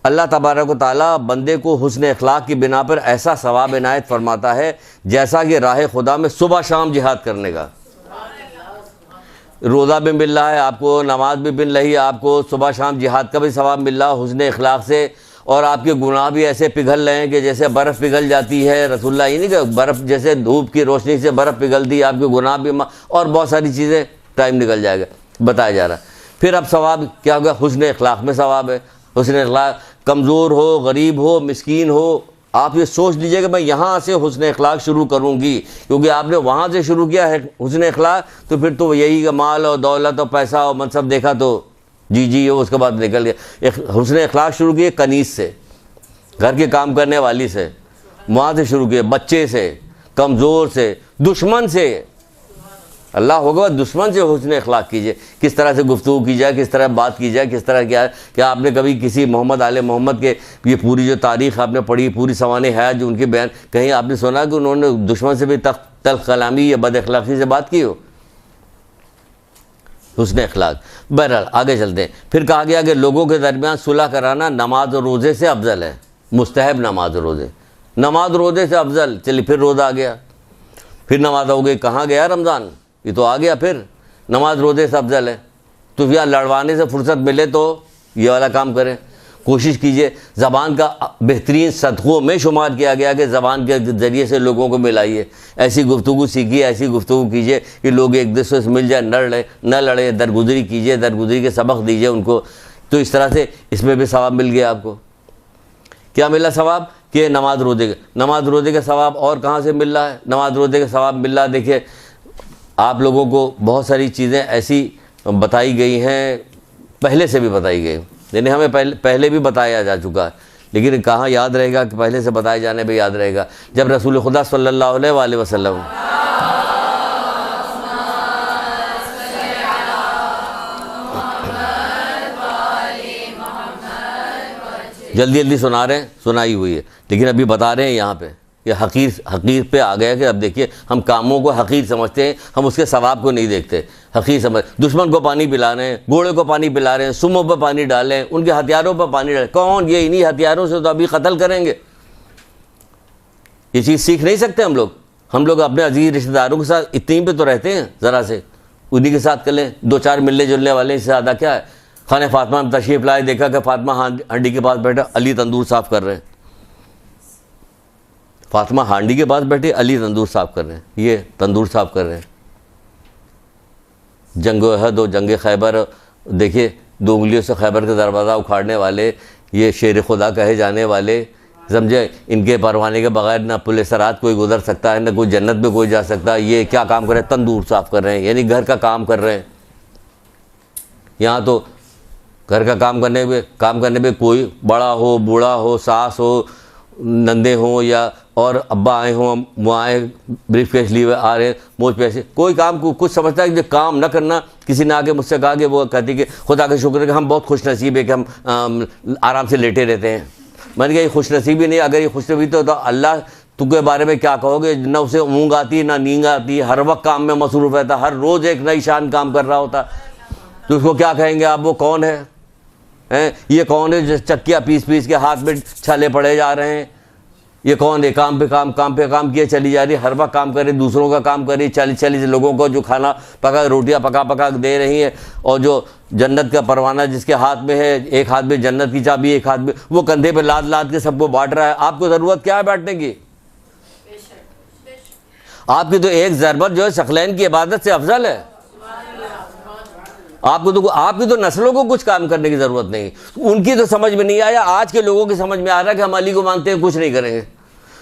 अल्लाह तबारक व तआला बंदे को हुस्न अखलाक की बिना पर ऐसा सवाब इनायत फरमाता है जैसा कि राह खुदा में सुबह शाम जिहाद करने का। रोज़ा भी मिल रहा है आपको, नमाज भी मिल रही है आपको, सुबह शाम जिहाद का भी सवाब मिल रहा है हुस्न अखलाक से। और आपके गुनाह भी ऐसे पिघल रहे हैं कि जैसे बर्फ़ पिघल जाती है। रसूलुल्लाह ये नहीं कि बर्फ़ जैसे धूप की रोशनी से बर्फ़ पिघलती है, आपके गुनाह भी और बहुत सारी चीज़ें टाइम निकल जाएगा बताया जा रहा है। फिर अब सवाब क्या होगा? हुस्न अखलाक में सवाब है। हुस्न अखलाक कमज़ोर हो, गरीब हो, मिस्कीन हो, आप ये सोच लीजिए कि मैं यहाँ से हुस्न अखलाक शुरू करूँगी, क्योंकि आपने वहाँ से शुरू किया है हुस्न अखलाक तो फिर तो यही का माल और दौलत और पैसा और मनसब देखा तो जी हो, उसके बाद निकल गया। हुस्न अखलाक शुरू किए कनीस से, घर के काम करने वाली से, वहाँ से शुरू किए, बच्चे से, कमज़ोर से, दुश्मन से। अल्लाह होगा, दुश्मन से हुस्न अखलाक कीजिए, किस तरह से गुफ्तगू की जाए, किस तरह बात की जाए, किस तरह क्या आपने कभी किसी मोहम्मद आले मोहम्मद के ये पूरी जो तारीख़ आपने पढ़ी, पूरी सवाने हयात जो उनके बयान, कहीं आपने सुना कि उन्होंने दुश्मन से भी तल्ख कलामी या बद अखलाक़ी से बात की हो? हुस्न अखलाक। बहरहाल आगे चलते हैं। फिर कहा गया कि लोगों के दरमियान सुलह कराना नमाज और रोज़े से अफजल है, मुस्तहब नमाज और रोज़े, नमाज रोज़े से अफजल। चलिए फिर रोज़ा आ गया, फिर नमाज हो गई, कहाँ गया रमज़ान, ये तो आ गया, फिर नमाज रोज़े से अफजल है। तो यहाँ लड़वाने से फुर्सत मिले तो ये वाला काम करें, कोशिश कीजिए। ज़बान का बेहतरीन सदक़ों में शुमार किया गया कि ज़बान के ज़रिए से लोगों को मिलाइए, ऐसी गुफ्तगू सीखिए, ऐसी गुफ्तगू कीजिए कि लोग एक दूसरे से मिल जाए, न लड़े, दरगुजरी कीजिए, दरगुजरी के सबक दीजिए उनको। तो इस तरह से इसमें भी सवाब मिल गया आपको। क्या मिला सवाब? कि नमाज रोज़े का सवाब और कहाँ से मिल रहा है? नमाज रोज़े का सवाब मिल रहा है। देखिए आप लोगों को बहुत सारी चीज़ें ऐसी बताई गई हैं, पहले से भी बताई गई, यानी हमें पहले भी बताया जा चुका है, लेकिन कहाँ याद रहेगा कि पहले से बताए जाने पे याद रहेगा। जब रसूल खुदा सल्लल्लाहु अलैहि वसल्लम जल्दी जल्दी सुना रहे हैं, सुनाई हुई है, लेकिन अभी बता रहे हैं यहाँ पे, ये हकीर पे आ गया कि अब देखिए हम कामों को हकीर समझते हैं, हम उसके सवाब को नहीं देखते, हकीर समझ। दुश्मन को पानी पिला रहे हैं, घोड़े को पानी पिला रहे हैं, सुमों पर पानी डालें, उनके हथियारों पर पानी डालें, कौन? ये इन्हीं हथियारों से तो अभी कत्ल करेंगे। ये चीज़ सीख नहीं सकते हम लोग अपने अजीज रिश्तेदारों के साथ इतनी पे तो रहते हैं, ज़रा से उन्हीं के साथ कर लें, दो चार मिलने जुलने वाले, इससे ज़्यादा क्या है। खाने फातिमा में तशरीफ़ लाए, देखा कि फातिमा हांडी के पास बैठा, अली तंदूर साफ़ कर रहे हैं। फातिमा हांडी के पास बैठे, अली तंदूर साफ़ कर रहे हैं, ये तंदूर साफ़ कर रहे हैं। जंग अहद और जंग खैबर, देखिए 2 उंगलियों से खैबर का दरवाज़ा उखाड़ने वाले, ये शेर खुदा कहे जाने वाले, समझे, इनके परवाने के बगैर ना पुलिसरात कोई गुजर सकता है, ना कोई जन्नत में कोई जा सकता है। ये क्या काम कर रहे हैं? तंदूर साफ़ कर रहे हैं, यानी घर का काम कर रहे हैं। यहाँ तो घर का काम करने पे कोई बड़ा हो, बूढ़ा हो, सास हो, नंदे हों या और अब्बा आए हों, वो आए ब्रीफ केस लिए आ रहे हैं, मोज पैसे, कोई काम को कुछ समझता है कि जो काम न करना। किसी ने आके मुझसे कहा कि वो कहती कि खुदा का शुक्र है कि हम बहुत खुश नसीब है कि हम आराम से लेटे रहते हैं। मैंने कहा ये खुश नसीबी नहीं, अगर ये खुश नसीबी तो अल्लाह तुमके बारे में क्या कहोगे? न उसे ऊँग आती, ना नींद आती, हर वक्त काम में मसरूफ़ रहता, हर रोज़ एक नई शान काम कर रहा होता, तो उसको क्या कहेंगे आप? वो कौन है? ये कौन है जो चक्कियाँ पीस के हाथ में छाले पड़े जा रहे हैं? ये कौन है? काम पे काम किए चली जा रही, हर वक्त काम करे, दूसरों का काम करे, 40 लोगों को जो खाना पका, रोटियां पका दे रही है, और जो जन्नत का परवाना जिसके हाथ में है, एक हाथ में जन्नत की चाबी, एक हाथ में, वो कंधे पे लाद के सबको बांट रहा है। आपको ज़रूरत क्या है बांटने की? आपकी तो एक ज़रबत जो है सकलैन की इबादत से अफजल है। आपकी तो नस्लों को कुछ काम करने की ज़रूरत नहीं। उनकी तो समझ में नहीं आया, आज के लोगों की समझ में आ रहा है कि हम अली को मानते हैं, कुछ नहीं करेंगे।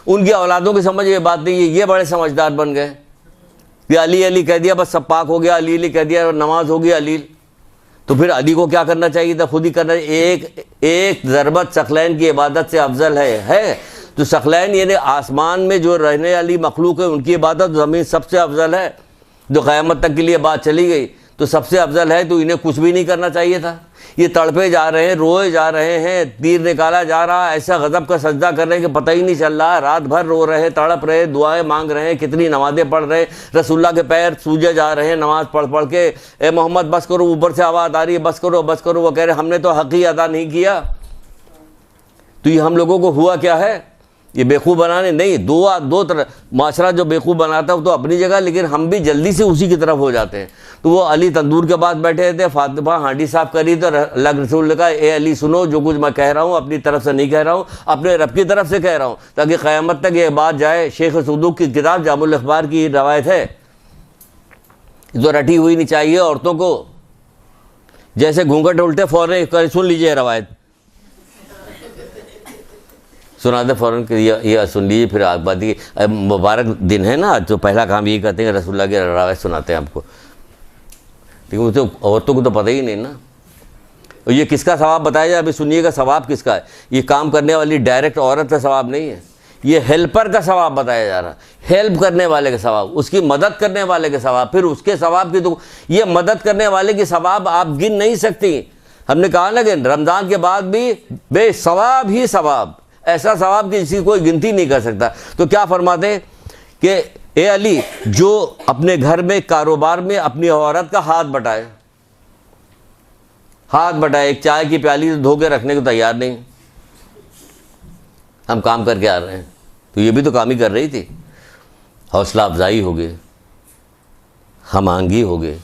उनकी औलादों की समझ ये बात नहीं है, ये बड़े समझदार बन गए कि अली कह दिया बस सब पाक हो गया, अली कह दिया नमाज हो गई अली। तो फिर अली को क्या करना चाहिए था? खुद ही करना। एक ज़रबत सकलैन की इबादत से अफजल है। तो सकलैन यानी आसमान में जो रहने वाली मखलूक है उनकी इबादत ज़मीन सबसे अफजल है। जो क़यामत तक के लिए बात चली गई तो सबसे अफजल है, तो इन्हें कुछ भी नहीं करना चाहिए था। ये तड़पे जा रहे हैं, रोए जा रहे हैं, तीर निकाला जा रहा है, ऐसा गज़ब का सजदा कर रहे हैं कि पता ही नहीं चल रहा। रात भर रो रहे हैं, तड़प रहे, दुआएं मांग रहे हैं, कितनी नमाज़ें पढ़ रहे हैं, रसूलुल्लाह के पैर सूजे जा रहे हैं नमाज पढ़ के। ए मोहम्मद बस करो, ऊपर से आवाज़ आ रही है बस करो। वो कह रहे हमने तो हक़ ही अदा नहीं किया। तो ये हम लोगों को हुआ क्या है? ये बेवकूफ़ बनाने नहीं, दो तरह माशरा जो बेवकूफ़ बनाता है वो तो अपनी जगह, लेकिन हम भी जल्दी से उसी की तरफ हो जाते हैं। तो वो अली तंदूर के पास बैठे थे, फातिमा हांडी साफ करी, तो अल्लाह के रसूल ने कहा ए अली सुनो, जो कुछ मैं कह रहा हूँ अपनी तरफ से नहीं कह रहा हूँ, अपने रब की तरफ से कह रहा हूँ, ताकि क़यामत तक ये बात जाए। शेख सदूक की किताब जामुल अखबार की रवायत है, जो रटी हुई नहीं चाहिए औरतों को। जैसे घूंघट उल्टे फ़ौरन सुन लीजिए रवायत, सुना दे फ़ौरन ये सुन लीजिए। फिर आप बात की मुबारक दिन है ना, तो पहला काम ये करते हैं रसूलुल्लाह की रवायत सुनाते हैं आपको, लेकिन उसे औरतों को तो पता ही नहीं ना। और ये किसका सवाब बताया जाए? अभी सुनिएगा सवाब किसका है। ये काम करने वाली डायरेक्ट औरत का सवाब नहीं है, ये हेल्पर का सवाब बताया जा रहा है, हेल्प करने वाले का सवाब, उसकी मदद करने वाले का सवाब, फिर उसके सवाब की, तो ये मदद करने वाले की सवाब आप गिन नहीं सकती। हमने कहा ना कि रमज़ान के बाद भी बेसवाब ही सवाब, ऐसा सवाब कि जिसकी कोई गिनती नहीं कर सकता। तो क्या फरमाते हैं कि ए अली, जो अपने घर में कारोबार में अपनी औरत का हाथ बटाए, एक चाय की प्याली धो के रखने को तैयार नहीं, हम काम करके आ रहे हैं, तो ये भी तो काम ही कर रही थी। हौसला अफजाई हो गई, हम आंगी हो गए,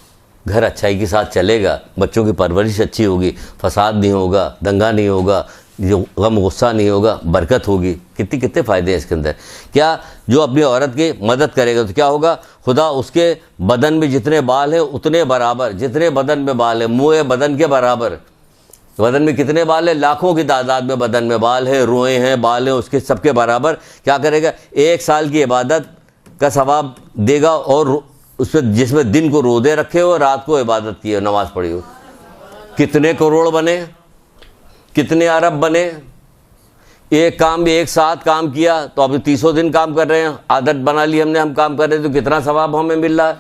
घर अच्छाई के साथ चलेगा, बच्चों की परवरिश अच्छी होगी, फसाद नहीं होगा, दंगा नहीं होगा, जो गम गुस्सा नहीं होगा, बरकत होगी। कितने फ़ायदे हैं इसके अंदर। क्या जो अपनी औरत की मदद करेगा तो क्या होगा, खुदा उसके बदन में जितने बाल हैं उतने बराबर, जितने बदन में बाल है, मुँह बदन के बराबर, बदन में कितने बाल है, लाखों की तादाद में बदन में बाल है, रोए हैं, बाल हैं, उसके सबके बराबर क्या करेगा, 1 साल की इबादत का सवाब देगा। और उसमें जिसमें दिन को रोज़े रखे हो, रात को इबादत की हो, नमाज़ पढ़ी हो। कितने करोड़ बने, कितने अरब बने। एक काम भी एक साथ काम किया तो अभी 300 दिन काम कर रहे हैं, आदत बना ली हमने, हम काम कर रहे हैं, तो कितना सवाब हमें मिल रहा है।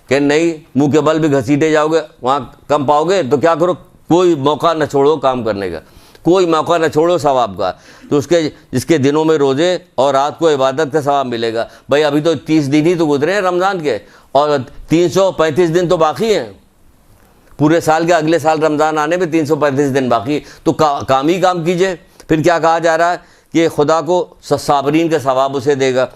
कि नहीं, मुंह के बल भी घसीटे जाओगे, वहाँ कम पाओगे, तो क्या करो, कोई मौका न छोड़ो काम करने का, कोई मौका न छोड़ो सवाब का। तो उसके जिसके दिनों में रोज़े और रात को इबादत का सवाब मिलेगा। भाई अभी तो 30 दिन ही तो गुजरे हैं रमज़ान के, और 335 दिन तो बाकी हैं पूरे साल के। अगले साल रमज़ान आने में 335 दिन बाकी, तो काम ही काम कीजिए। फिर क्या कहा जा रहा है कि खुदा को साबरीन का सवाब उसे देगा।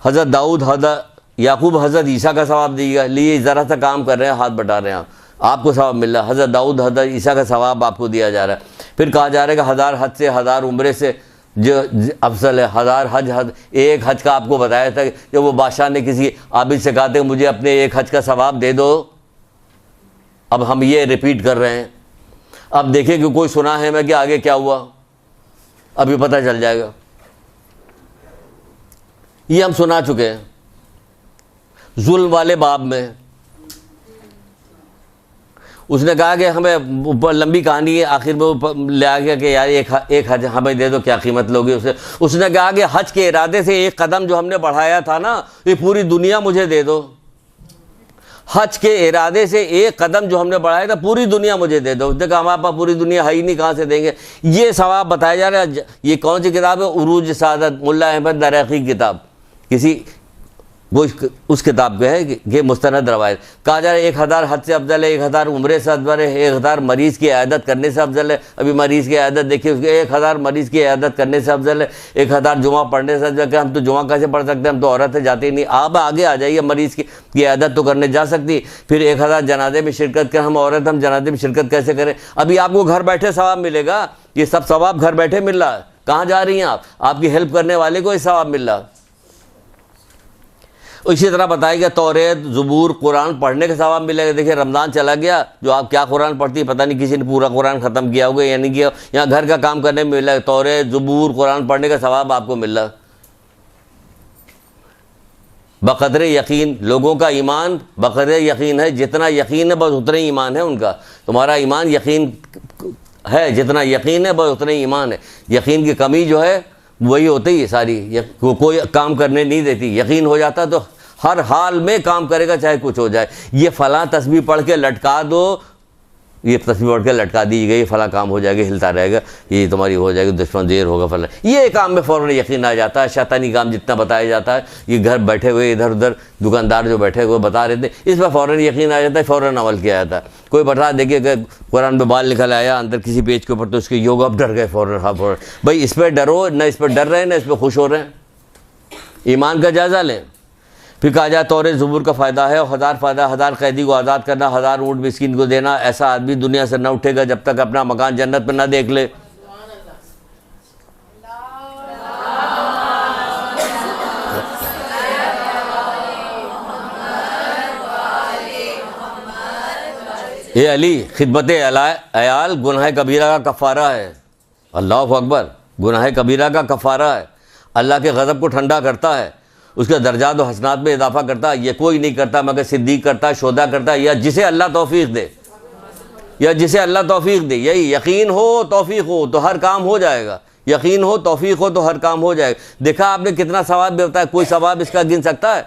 हज़रत दाऊद, हज़रत याकूब, हज़रत ईसा का सवाब देगा। लिए ज़रा सा काम कर रहे हैं, हाथ बटा रहे हैं, आपको सवाब मिल रहा है। हज़रत दाऊद, हज़रत ईसा का सवाब आपको दिया जा रहा है। फिर कहा जा रहा है कि 1000 हज से, 1000 उम्रे से जो अफसल है, 1000 हज। एक हज का आपको बताया था कि वो बादशाह ने किसी आबिद से कहा था मुझे अपने एक हज का सवाब दे दो। अब हम ये रिपीट कर रहे हैं। अब देखें कि कोई सुना है मैं कि आगे क्या हुआ, अभी पता चल जाएगा। ये हम सुना चुके हैं। जुल्म वाले बाब में उसने कहा कि हमें ऊपर लंबी कहानी है, आखिर में वो ले आ गया कि यार एक हज हमें दे दो, क्या कीमत लोगे उसे। उसने कहा कि हज के इरादे से एक कदम जो हमने बढ़ाया था ना, ये पूरी दुनिया मुझे दे दो। हज के इरादे से एक कदम जो हमने बढ़ाया था, पूरी दुनिया मुझे दे दो। उसने कहा हमारे पास पूरी दुनिया है ही नहीं, कहाँ से देंगे। ये सवाब बताया जा रहा है। ये कौन सी किताब है, उरूज सादत, मुल्ला अहमद दरैकी की किताब, किसी वो उस किताब पे है कि मुस्तनद रवायत। कहा जा रहा है 1000 हज से अफजल है, 1000 उम्रे से अफजल है, 1000 मरीज़ की इयादत करने से अफजल है। अभी मरीज़ की इयादत देखिए, उसके 1000 मरीज़ की इयादत करने से अफजल है, 1000 जुमा पढ़ने से अफजल है। हम तो जुमा कैसे पढ़ सकते हैं, हम तो औरतें जाती नहीं। आप आगे आ जाइए, मरीज़ की इयादत तो करने जा सकती। फिर 1000 जनाजे में शिरकत कर, हम औरत, हम जनाजे में शिरकत कैसे करें। अभी आपको घर बैठे सवाब मिलेगा, ये सब सवाब घर बैठे मिल रहा है। कहाँ जा रही हैं आप, आपकी हेल्प करने वाले को ये सवाब मिल रहा है। इसी तरह बताया गया तौरेत, ज़बूर, कुरान पढ़ने का सवाब मिलेगा। देखिए रमज़ान चला गया, जो आप क्या कुरान पढ़ती है पता नहीं, किसी ने पूरा कुरान ख़त्म किया होगा या नहीं किया। यहाँ घर का काम करने में मिला है, तौरेत, ज़बूर, कुरान पढ़ने का सवाब आपको मिल रहा है। बक़द्र यकीन, लोगों का ईमान बक़द्र यकीन है, जितना यकीन है बस उतना ही ईमान है उनका। तुम्हारा ईमान यकीन है, जितना यकीन है बस उतना ही ईमान है। यकीन की कमी जो है वही होती है सारी, कोई काम करने नहीं देती। यकीन हो जाता तो हर हाल में काम करेगा, चाहे कुछ हो जाए। ये फ़लाँ तस्बीह पढ़ के लटका दो, ये तस्बीह पढ़ के लटका दी गई, फ़लाँ काम हो जाएगा, हिलता रहेगा, ये तुम्हारी हो जाएगी, दुश्मन देर होगा फला। ये काम में फ़ौरन यकीन आ जाता है। शैतानी काम जितना बताया जाता है, ये घर बैठे हुए इधर उधर दुकानदार जो बैठे हुए बता रहे थे, इस पर फ़ौरन यकीन आ जाता है, फ़ौरन अमल किया जाता है। कोई बता देखिए कि कुरान में बाल निकल आया अंदर किसी पेज के ऊपर, तो उसके योग अब डर गए फ़ौरन। हाँ फ़ौरन, भाई इस पर डरो ना, इस पर डर रहे हैं ना इस पर खुश हो रहे हैं। ईमान का जायज़ा लें। फिर कहा जाए तौरेत ज़बूर का फ़ायदा है, और 1000 फ़ायदा, 1000 कैदी को आज़ाद करना, 1000 ऊँट मिस्कीन को देना। ऐसा आदमी दुनिया से न उठेगा जब तक अपना मकान जन्नत में न देख ले। ये अली, खिदमत अयाल गुनाह कबीरा का कफ़ारा है। अल्लाहु अकबर, गुनाह कबीरा का कफ़ारा है। अल्लाह के ग़ज़ब को ठंडा करता है, उसके दर्जात व हसनात में इजाफा करता है। ये कोई नहीं करता मगर सिद्दीक करता है, शोदा करता है, या जिसे अल्लाह तौफीक दे, या जिसे अल्लाह तौफीक दे। यही यकीन हो, तौफीक हो तो हर काम हो जाएगा। यकीन हो, तौफीक हो तो हर काम हो जाएगा। देखा आपने कितना सवाब भी बताया, कोई सवाब इसका गिन सकता है?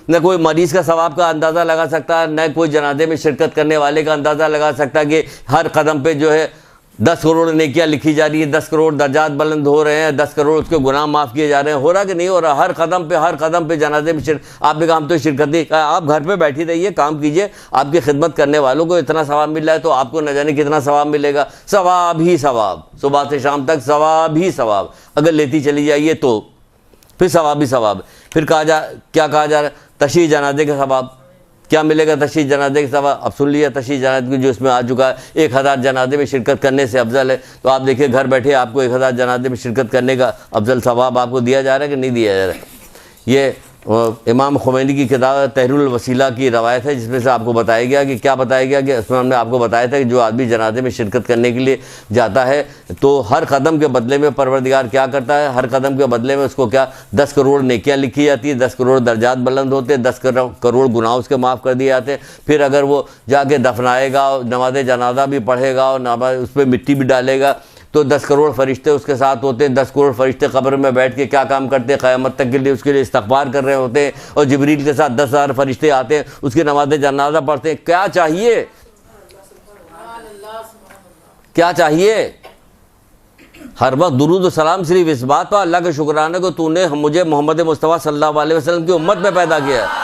न कोई मरीज़ का सवाब का अंदाज़ा लगा सकता है, न कोई जनाजे में शिरकत करने वाले का अंदाज़ा लगा सकता है कि हर कदम पे जो है 10 करोड़ नेकियां लिखी जा रही है, 10 करोड़ दर्जात बुलंद हो रहे हैं, 10 करोड़ उसके गुनाह माफ़ किए जा रहे हैं। हो रहा कि नहीं हो रहा? हर कदम पे जनाजे में आपने कहा हम तो शिरकत नहीं। आप घर पे बैठी रहिए, काम कीजिए, आपकी खिदमत करने वालों को इतना सवाब मिल रहा है तो आपको न जाने कितना सवाब मिलेगा। सवाब ही सवाब, सुबह से शाम तक सवाब ही सवाब। अगर लेती चली जाइए तो फिर सवाब ही सवाब। फिर क्या कहा जा रहा है? तशरीह जनाजे का सवाब क्या मिलेगा? तशरीह जनाजे के सवाब अब सुन लिया। तशरीह जनाजे जो इसमें आ चुका है, 1000 जनाजे में शिरकत करने से अफजल है। तो आप देखिए घर बैठे आपको 1000 जनाजे में शिरकत करने का अफजल सवाब आपको दिया जा रहा है कि नहीं दिया जा रहा है? ये इमाम खुमैनी की किताब तहरीरुल वसीला की रवायत है, जिसमें से आपको बताया गया कि क्या बताया गया कि इसमें हमने आपको बताया था कि जो आदमी जनाजे में शिरकत करने के लिए जाता है तो हर कदम के बदले में परवरदिगार क्या करता है? हर कदम के बदले में उसको क्या 10 करोड़ नेकियां लिखी जाती है, 10 करोड़ दर्जात बुलंद होते हैं, 10 करोड़ गुनाह उसके माफ़ कर दिए जाते हैं। फिर अगर वो जाके दफनाएगा, नमाज जनाजा भी पढ़ेगा और नमाज उस पर मिट्टी भी डालेगा तो 10 करोड़ फरिश्ते उसके साथ होते हैं। 10 करोड़ फरिश्ते कब्र में बैठ के क्या काम करते हैं? क़यामत तक के लिए उसके लिए इस्तग़फ़ार कर रहे होते हैं। और जिब्रील के साथ 10,000 फरिश्ते आते हैं, उसकी नमाज जनाजा पढ़ते हैं। क्या चाहिए? क्या चाहिए? हर वक्त दुरूद व सलाम सिर्फ इस बात पर अल्लाह के शुक्राने को तूने मुझे मोहम्मद मुस्तफ़ा सल्लल्लाहु अलैहि वसल्लम की उम्मत में पैदा किया है।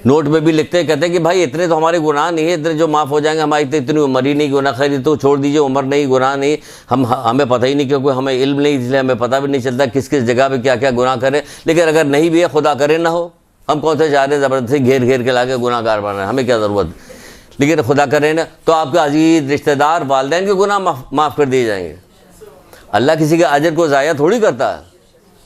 नोट में भी लिखते हैं, कहते हैं कि भाई इतने तो हमारे गुनाह नहीं है, इतने जो माफ़ हो जाएंगे, हमारी तो इतनी उम्र ही नहीं, गुनाह खैर तो छोड़ दीजिए, उम्र नहीं, गुनाह नहीं, हमें पता ही नहीं, क्योंकि हमें इल्म नहीं, इसलिए हमें पता भी नहीं चलता किस किस जगह पे क्या क्या गुनाह करें। लेकिन अगर नहीं भी है, खुदा करे ना हो, हम कौन से चाह रहे हैं ज़बरदस्ती घेर घेर के ला के गुनाहगार बना, हमें क्या ज़रूरत? लेकिन खुदा करे ना तो आपके अजीज़ रिश्तेदार वालिदैन के गुनाह माफ़ कर दिए जाएंगे। अल्लाह किसी के अजर को ज़ाया थोड़ी करता है,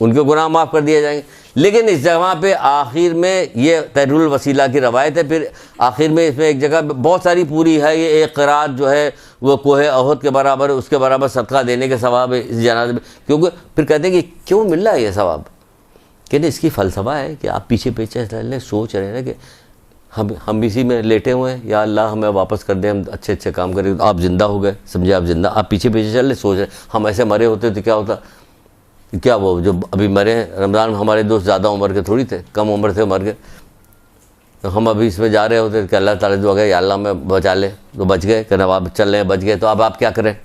उनके गुनाह माफ़ कर दिए जाएंगे। लेकिन इस जगह पे आखिर में ये तहरीरुल वसीला की रवायत है, फिर आखिर में इसमें एक जगह बहुत सारी पूरी है, ये एक क़रात जो है वो कोहे अहद के बराबर, उसके बराबर सदका देने के सवाब है इस जनाजे में। क्योंकि फिर कहते हैं कि क्यों मिल रहा है ये सवाब? कहते इसकी फ़लसफ़ा है कि आप पीछे पीछे सोच रहे हैं ना कि हम इसी में लेटे हुए हैं, या अल्लाह हमें वापस कर दे, हम अच्छे अच्छे काम करें। आप ज़िंदा हो गए, समझे आप ज़िंदा, आप पीछे पीछे चल रहे, सोच रहे हम ऐसे मरे होते तो क्या होता? क्या वो जो अभी मरे हैं रमज़ान में, हमारे दोस्त ज़्यादा उम्र के थोड़ी थे, कम उम्र से मर गए, तो हम अभी इसमें जा रहे होते कि अल्लाह ताला दुआ गए या अल्लाह में बचा ले, तो बच गए। कहना आप चल रहे हैं, बच गए, तो अब आप क्या करें?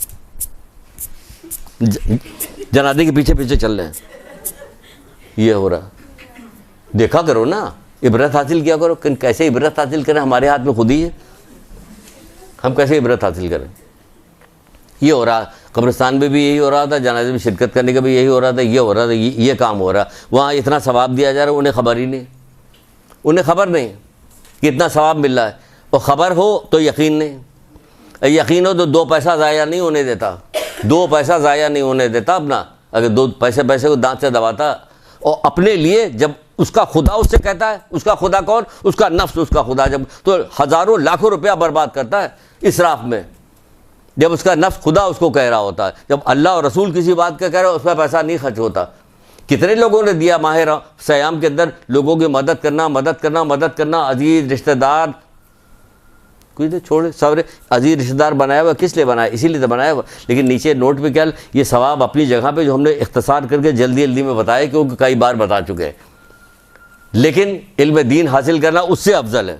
जनाजे के पीछे पीछे चल रहे हैं, ये हो रहा। देखा करो ना, इबरत हासिल किया करो। कैसे इबरत हासिल करें? हमारे हाथ में खुद ही है, हम कैसे इबरत हासिल करें? ये हो रहा, कब्रिस्तान में भी यही हो रहा था, जनाजे में शिरकत करने का भी यही हो रहा था, ये हो रहा था, ये काम हो रहा। वहाँ इतना सवाब दिया जा रहा है, उन्हें खबर ही नहीं, उन्हें खबर नहीं कि इतना सवाब मिल रहा है। और ख़बर हो तो यकीन नहीं, यकीन हो तो 2 पैसा ज़ाया नहीं होने देता, 2 पैसा ज़ाया नहीं होने देता अपना। अगर 2 पैसे को दांत से दबाता और अपने लिए, जब उसका खुदा उससे कहता है, उसका खुदा कौन? उसका नफ्स, उसका खुदा, जब तो हज़ारों लाखों रुपया बर्बाद करता है इसराफ में, जब उसका नफ्स खुदा उसको कह रहा होता है। जब अल्लाह और रसूल किसी बात का कह रहे हो, उसमें पैसा नहीं खर्च होता। कितने लोगों ने दिया माह सयाम के अंदर, लोगों की मदद करना, अजीज़ रिश्तेदार कोई तो छोड़े, सब अजीज़ रिश्तेदार बनाया हुआ, किस लिए बनाया? इसीलिए तो बनाया हुआ। लेकिन नीचे नोट पे क्या, ये सवाब अपनी जगह पे जो हमने इख्तिसार करके जल्दी जल्दी में बताया, क्योंकि कई बार बता चुके हैं। लेकिन इल्म दीन हासिल करना उससे अफजल है।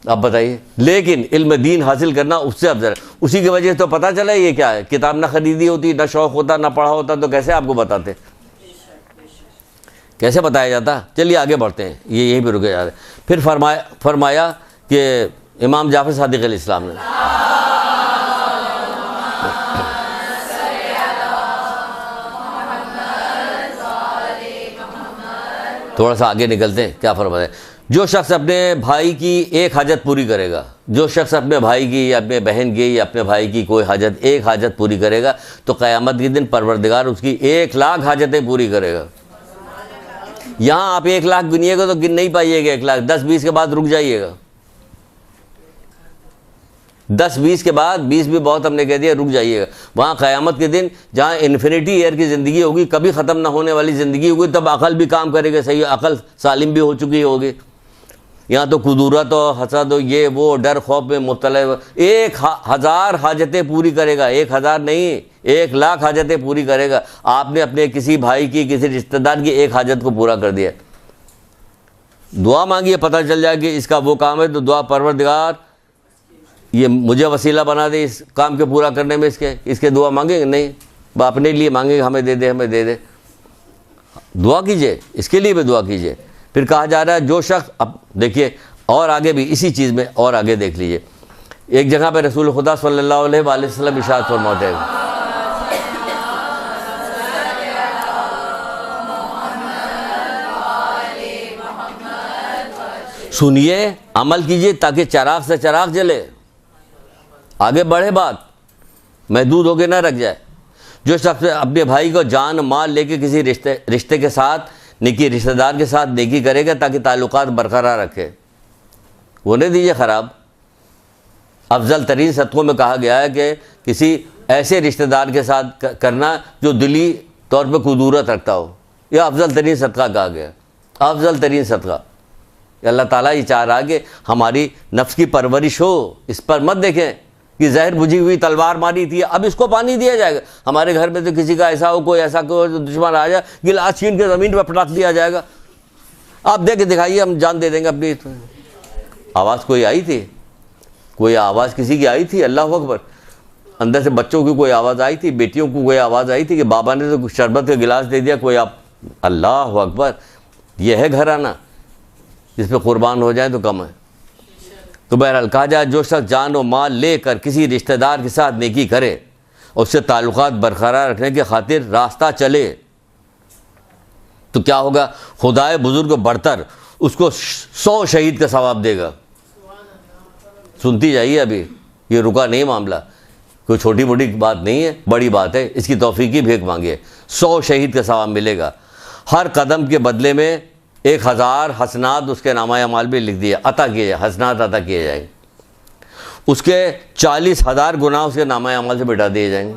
आप बताइए, लेकिन इल्म दीन हासिल करना उससे अफजल है। उसी की वजह से तो पता चला ये क्या है। किताब ना खरीदी होती, ना शौक़ होता, ना पढ़ा होता, तो कैसे आपको बताते, कैसे बताया जाता? चलिए आगे बढ़ते हैं, ये यहीं पर रुके जा रहे। फिर फरमाया कि इमाम जाफ़र सादिक़ अलैहिस्सलाम ने, थोड़ा सा आगे निकलते हैं, क्या फरमाया? जो शख्स अपने भाई की एक हाजत पूरी करेगा, जो शख्स अपने भाई की या अपने बहन की या अपने भाई की कोई हाजत, एक हाजत पूरी करेगा, तो क़यामत के दिन परवरदिगार उसकी 1 लाख हाजतें पूरी करेगा। यहाँ आप 1 लाख गिनिएगा तो गिन नहीं पाइएगा 1 लाख, 10-20 के बाद रुक जाइएगा, 10-20 के बाद, 20 भी बहुत हमने कह दिया, रुक जाइएगा। वहाँ क़यामत के दिन जहाँ इन्फिनिटी ईयर की ज़िंदगी होगी, कभी ख़त्म ना होने वाली ज़िंदगी होगी, तब अक़ल भी काम करेगा, सही अक़ल सालिम भी हो चुकी होगी। यहाँ तो कुदूरत और हसद और ये वो डर खौफ में मुब्तला है। 1000 हाजतें पूरी करेगा, 1000 नहीं 1,00,000 हाजतें पूरी करेगा। आपने अपने किसी भाई की, किसी रिश्तेदार की एक हाजत को पूरा कर दिया। दुआ मांगिए, पता चल जाए कि इसका वो काम है तो दुआ, परवरदिगार ये मुझे वसीला बना दे इस काम के पूरा करने में, इसके दुआ मांगेंगे नहीं, अपने लिए मांगेंगे, हमें दे दे, हमें दे दे। दुआ कीजिए, इसके लिए भी दुआ कीजिए। फिर कहा जा रहा है जो शख्स, अब देखिए और आगे भी इसी चीज़ में और आगे देख लीजिए, एक जगह पे रसूल खुदा सल्लल्लाहु अलैहि वसल्लम इरशाद फरमाते हैं, सुनिए अमल कीजिए ताकि चिराग से चिराग जले, आगे बढ़े बात, महदूद होके ना रख जाए। जो शख्स अपने भाई को जान माल लेके किसी रिश्ते के साथ, नेकी रिश्तेदार के साथ नेकी करेगा ताकि ताल्लुकात बरकरार रखे, वो नहीं दीजिए ख़राब। अफजल तरीन सदक़ों में कहा गया है कि किसी ऐसे रिश्तेदार के साथ करना जो दिली तौर पे कुदूरत रखता हो, यह अफजल तरीन सदका कहा गया, अफजल तरीन सदका। अल्लाह ताला ये चाह रहा कि हमारी नफ्स की परवरिश हो, इस पर मत देखें कि जहर बुझी हुई तलवार मारी थी अब इसको पानी दिया जाएगा। हमारे घर में तो किसी का ऐसा हो, कोई ऐसा कोई दुश्मन आ जाए, गिलास छीन के ज़मीन पर पटक दिया जाएगा, आप देख के दिखाइए हम जान दे देंगे अपनी। आवाज़ कोई आई थी, कोई आवाज़ किसी की आई थी, अल्लाह अकबर, अंदर से बच्चों की कोई आवाज़ आई थी, बेटियों को कोई आवाज़ आई थी कि बाबा ने तो शरबत का गिलास दे दिया, कोई आप, अल्लाह अकबर, यह है घराना जिस पे कुर्बान हो जाए तो कम है। तो बहरहाल कहा जाए जो शख्स जान और माल लेकर किसी रिश्तेदार के साथ नेकी करे और उससे ताल्लुकात बरकरार रखने की खातिर रास्ता चले तो क्या होगा, खुदाए बुजुर्ग बढ़तर उसको 100 शहीद का सवाब देगा। सुनती जाइए, अभी ये रुका नहीं मामला, कोई छोटी मोटी बात नहीं है, बड़ी बात है, इसकी तौफीक की भीख मांगिए। 100 शहीद का सवाब मिलेगा, हर कदम के बदले में 1000 हसनात उसके नामा अमाल भी लिख दिए, अता किए जाए, हसनात अता किए जाएंगे, उसके 40,000 गुनाह उसके नामा अमाल से मिटा दिए जाएंगे।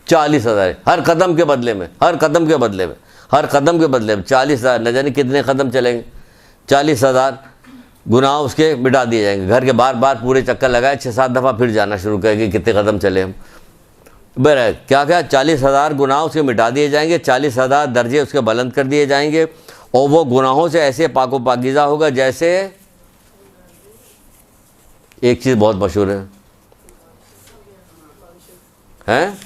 40,000 हर कदम के बदले में, हर कदम के बदले में, हर कदम के बदले में 40,000, न जाने कितने कदम चलेंगे, 40,000 गुनाह उसके मिटा दिए जाएंगे। घर के बार बार पूरे चक्कर लगाए, 6-7 दफ़ा फिर जाना शुरू करेंगे कितने कदम चले हम। बहरहाल क्या क्या 40,000 गुनाह उसके मिटा दिए जाएंगे, 40,000 दर्जे उसके बुलंद कर दिए जाएंगे और वो गुनाहों से ऐसे पाको पाकीज़ा होगा जैसे, एक चीज़ बहुत मशहूर है, हैं?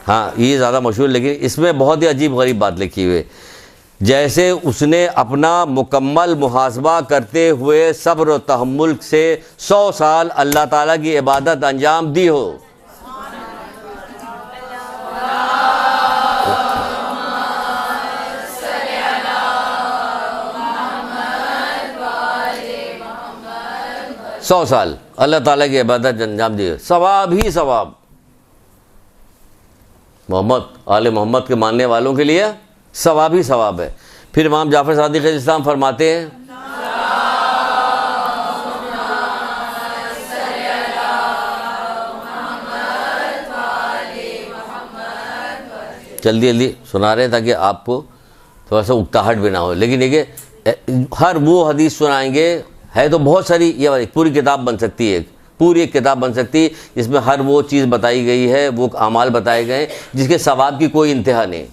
हाँ ये ज़्यादा मशहूर, लेकिन इसमें बहुत ही अजीब गरीब बात लिखी हुई है, जैसे उसने अपना मुकम्मल मुहासबा करते हुए सब्र और तहम्मुल से 100 साल अल्लाह ताला की इबादत अंजाम दी हो। सौ साल अल्लाह ताला की इबादत अंजाम दी, सवाब ही सवाब। मोहम्मद आले मोहम्मद के मानने वालों के लिए सवाब ही सवाब है। फिर इमाम जाफर सादिक इस्लाम फरमाते हैं, जल्दी जल्दी सुना रहे हैं ताकि आपको थोड़ा सा उकताहट भी ना हो, लेकिन देखिए हर वो हदीस सुनाएंगे, है तो बहुत सारी, ये पूरी किताब बन सकती है, पूरी एक किताब बन सकती है जिसमें हर वो चीज़ बताई गई है, वो अमाल बताए गए जिसके सवाब की कोई इंतहा नहीं,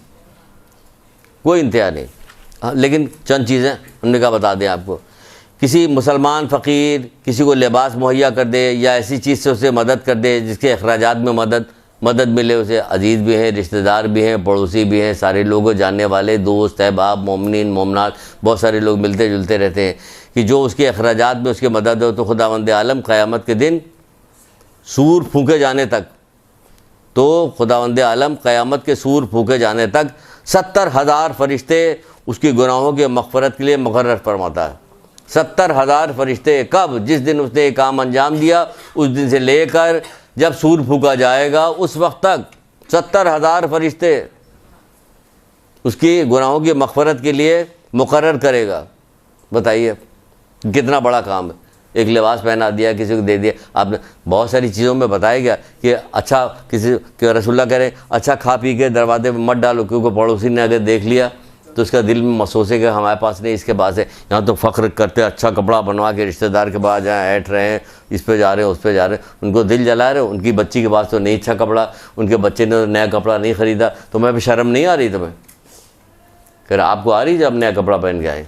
कोई इंतहा नहीं। लेकिन चंद चीज़ें हमने कहा बता दें आपको, किसी मुसलमान फ़कीर किसी को लिबास मुहैया कर दे या ऐसी चीज़ से उसे मदद कर दे जिसके अखराजात में मदद मिले उसे, अजीज़ भी हैं, रिश्तेदार भी हैं, पड़ोसी भी हैं, सारे लोग जानने वाले, दोस्त अहबाब, मोमिनीन मोमनात, बहुत सारे लोग मिलते जुलते रहते हैं कि जो उसके अखराजात में उसकी मदद हो, तो खुदावंद आलम क़यामत के दिन सूर फूके जाने तक, तो खुदावंद आलम क़यामत के सूर फूके जाने तक 70,000 फरिश्ते उसकी गुनाहों के मग़फ़रत के लिए मुक़र्रर फरमाता है। 70,000 फरिश्ते, कब? जिस दिन उसने एक काम अंजाम दिया उस दिन से लेकर जब सूर फूका जाएगा उस वक्त तक 70,000 फरिश्ते उसकी गुनाहों की मग़फ़रत के लिए मुक़र्रर करेगा। बताइए कितना बड़ा काम है। एक लिबास पहना दिया, किसी को दे दिया, आपने बहुत सारी चीज़ों में बताया गया कि अच्छा किसी के रसूलुल्लाह कह रहे हैं अच्छा खा पी के दरवाजे पर मत डालो, क्योंकि पड़ोसी ने अगर देख लिया तो उसका दिल में महसूस है कि हमारे पास नहीं, इसके पास है। यहाँ तो फ़ख्र करते अच्छा कपड़ा बनवा के रिश्तेदार के पास जाएँ, ऐट रहे हैं, इस पे जा रहे हैं, उस पे जा रहे हैं, उनको दिल जला रहे हो। उनकी बच्ची के पास तो नहीं अच्छा कपड़ा, उनके बच्चे ने नया कपड़ा नहीं ख़रीदा, तो मैं भी शर्म नहीं आ रही तुम्हें? फिर आपको आ रही जब नया कपड़ा पहन के आए?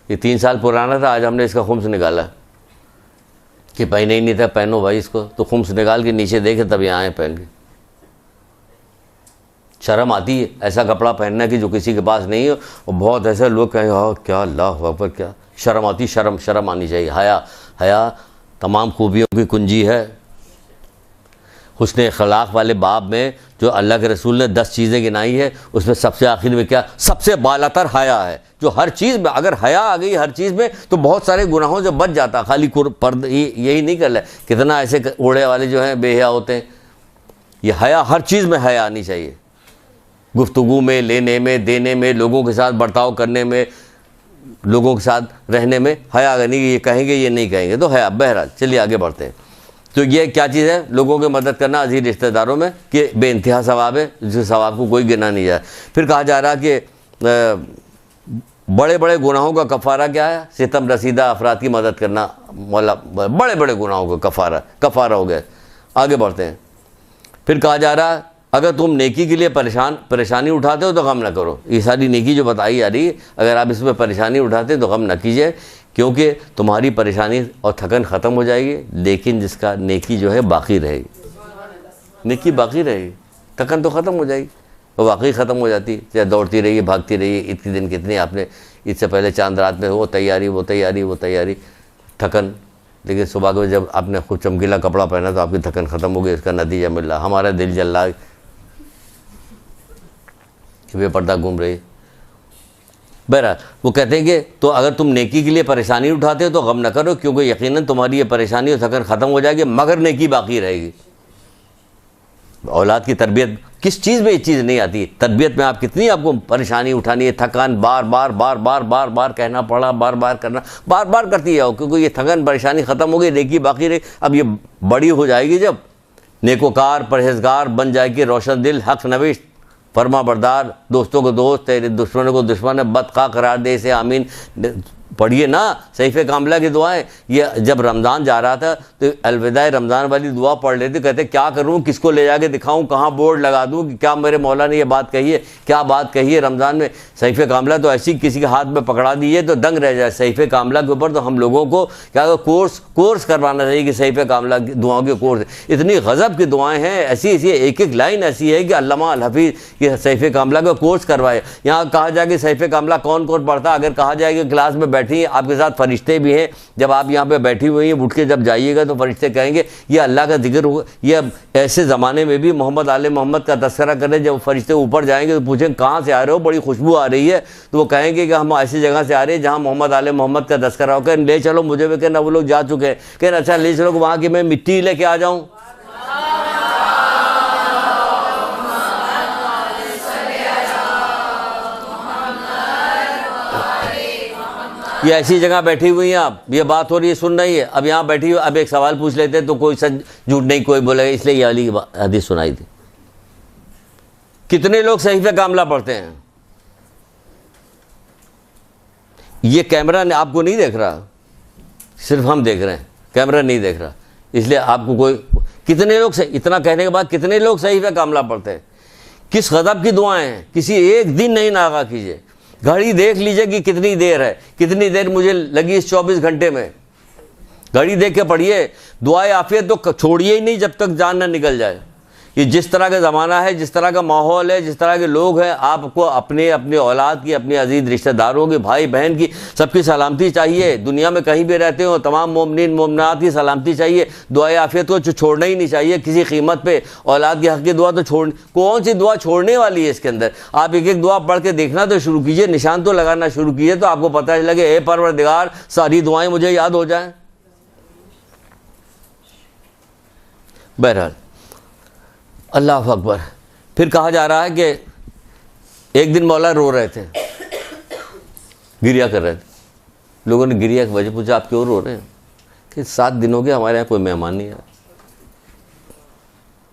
ये 3 साल पुराना था, आज हमने इसका खुम्स निकाला कि पहने ही नहीं था, पहनो भाई इसको। तो खुम्स निकाल के नीचे देखे तब यहाँ आए पहन के। शर्म आती है ऐसा कपड़ा पहनना कि जो किसी के पास नहीं हो। और बहुत ऐसे लोग कहें हाँ क्या अल्लाह अकबर, क्या शर्म आती। शर्म आनी चाहिए। हया तमाम खूबियों की कुंजी है। हुस्न अखलाक वाले बाब में जो अल्लाह के रसूल ने 10 चीज़ें गिनाई है, उसमें सबसे आखिर में क्या, सबसे बालातर हया है। जो हर चीज़ में अगर हया आ गई हर चीज़ में, तो बहुत सारे गुनाहों से बच जाता। खाली पर्द यही नहीं कर ले। कितना ऐसे ओढ़े वाले जो हैं बेहया होते हैं। ये हया, हर चीज़ में हया आनी चाहिए। गुफ्तगू में, लेने में, देने में, लोगों के साथ बर्ताव करने में, लोगों के साथ रहने में हया अगर नहीं, ये कहेंगे ये नहीं कहेंगे तो हया। बहरहाल चलिए आगे बढ़ते हैं। तो ये क्या चीज़ है? लोगों की मदद करना अजीज रिश्तेदारों में, कि बेइंतहा सवाब है, जिस सवाब को कोई गिना नहीं जाए। फिर कहा जा रहा कि बड़े बड़े गुनाहों का कफ़ारा क्या है? सितम रसीदा अफराद की मदद करना। मौला बड़े बड़े गुनाहों का कफ़ारा हो गया। आगे बढ़ते हैं। फिर कहा जा रहा, अगर तुम नेकी के लिए परेशानी उठाते हो तो गम न करो। ये सारी नेकी जो बताई जा रही है, अगर आप इसमें परेशानी उठाते तो गम न कीजिए, क्योंकि तुम्हारी परेशानी और थकन ख़त्म हो जाएगी। लेकिन जिसका नेकी जो है बाकी रहेगी, नेकी बाकी रहेगी, थकन तो ख़त्म हो जाएगी, वो वाकई ख़त्म हो जाती है। चाहे दौड़ती रहिए, भागती रहिए, इतने दिन कितने आपने, इससे पहले चांद रात में वो तैयारी, थकन। लेकिन सुबह को जब आपने खूब चमकीला कपड़ा पहना तो आपकी थकन ख़त्म हो गई। इसका नतीजा मिल रहा, हमारा दिल जल रहा कि बेपर्दा घूम रही। बहरहाल वो कहते हैं कि तो अगर तुम नेकी के लिए परेशानी उठाते हो तो गम न करो, क्योंकि यकीनन तुम्हारी ये परेशानी और थकन ख़त्म हो जाएगी, मगर नेकी बाकी रहेगी। औलाद की तरबियत, किस चीज़ में ये चीज़ नहीं आती? तरबियत में आप कितनी आपको परेशानी उठानी है, थकान बार बार कहना पड़ा, बार करना, बार करती जाओ, क्योंकि ये थकान परेशानी ख़त्म हो गई, नेकी बाकी रही। अब ये बड़ी हो जाएगी, जब नेकोकार परहेजगार बन जाएगी, रोशन दिल हक नविश्त फरमा बरदार, दोस्तों को दोस्त, तेरे दुश्मनों को दुश्मन, बदखा करार दे से आमीन। पढ़िए ना सहीफ़े कामला की दुआएं। ये जब रमज़ान जा रहा था तो अलविदा रमज़ान वाली दुआ पढ़ लेते, कहते क्या करूं, किसको ले जाके दिखाऊं, कहाँ बोर्ड लगा दूं कि क्या मेरे मौला ने ये बात कही है, क्या बात कही है रमज़ान में। सहीफ़े कामला तो ऐसी किसी के हाथ में पकड़ा दिए तो दंग रह जाए। सहीफ़े कामला के ऊपर तो हम लोगों को क्या कोर्स करवाना चाहिए कि सहीफ़े कामला की दुआओं के कोर्स। इतनी गज़ब की दुआएँ हैं, ऐसी एक लाइन ऐसी है कि अल्लामा अल हफीज़ कि सहीफ़े कामला का कोर्स करवाए। यहाँ कहा जाए कि सहीफ़े कामला कौन पढ़ता, अगर कहा जाए कि क्लास में बैठी आपके साथ फरिश्ते भी हैं, जब आप यहाँ पे बैठी हुई हैं, उठ के जब जाइएगा तो फरिश्ते कहेंगे ये अल्लाह का जिक्र होगा। ये ऐसे ज़माने में भी मोहम्मद आले मोहम्मद का तस्करा करें, जब फरिश्ते ऊपर जाएंगे तो पूछें कहाँ से आ रहे हो, बड़ी खुशबू आ रही है, तो वो कहेंगे कि हम ऐसी जगह से आ रहे हैं जहाँ मोहम्मद आले मोहम्मद का तस्करा होकर ले चलो मुझे भी। कहना वो लोग जा चुके हैं, कहना अच्छा ले चलो वहाँ की मैं मिट्टी लेके आ जाऊँ। ये ऐसी जगह बैठी हुई हैं आप, ये बात हो रही है, सुन रही है, अब यहाँ बैठी हुई, अब एक सवाल पूछ लेते हैं तो कोई सच झूठ नहीं कोई बोलेगा, इसलिए ये वाली हदीस सुनाई थी। कितने लोग सहीफ़े कामला पढ़ते हैं? ये कैमरा ने आपको नहीं देख रहा, सिर्फ हम देख रहे हैं, कैमरा नहीं देख रहा, इसलिए आपको कोई, कितने लोग से, इतना कहने के बाद कितने लोग सहीफ़े कामला पढ़ते हैं? किस गज़ब की दुआएं हैं? किसी एक दिन नहीं नागा कीजिए, घड़ी देख लीजिए कि कितनी देर है, कितनी देर मुझे लगी इस 24 घंटे में, घड़ी देख के पढ़िए। दुआए आफियत तो छोड़िए ही नहीं जब तक जान ना निकल जाए। ये जिस तरह का ज़माना है, जिस तरह का माहौल है, जिस तरह के लोग हैं, आपको अपने अपने औलाद की, अपने अजीज़ रिश्तेदारों की, भाई बहन की, सबकी सलामती चाहिए। दुनिया में कहीं भी रहते हो तमाम मोमिनीन मोमिनात की सलामती चाहिए। दुआए आफियत को छोड़ना ही नहीं चाहिए किसी कीमत पे। औलाद की हक़ की दुआ तो कौन सी दुआ छोड़ने वाली है इसके अंदर? आप एक दुआ पढ़ के देखना तो शुरू कीजिए, निशान तो लगाना शुरू कीजिए, तो आपको पता लगे ए परवरदिगार सारी दुआएँ मुझे याद हो जाएँ। बहरहाल अल्लाह अकबर। फिर कहा जा रहा है कि एक दिन मौला रो रहे थे, गिरिया कर रहे थे। लोगों ने गिरिया की वजह पूछा, आप क्यों रो रहे हैं? कि 7 दिन हो गए हमारे यहाँ कोई मेहमान नहीं आया।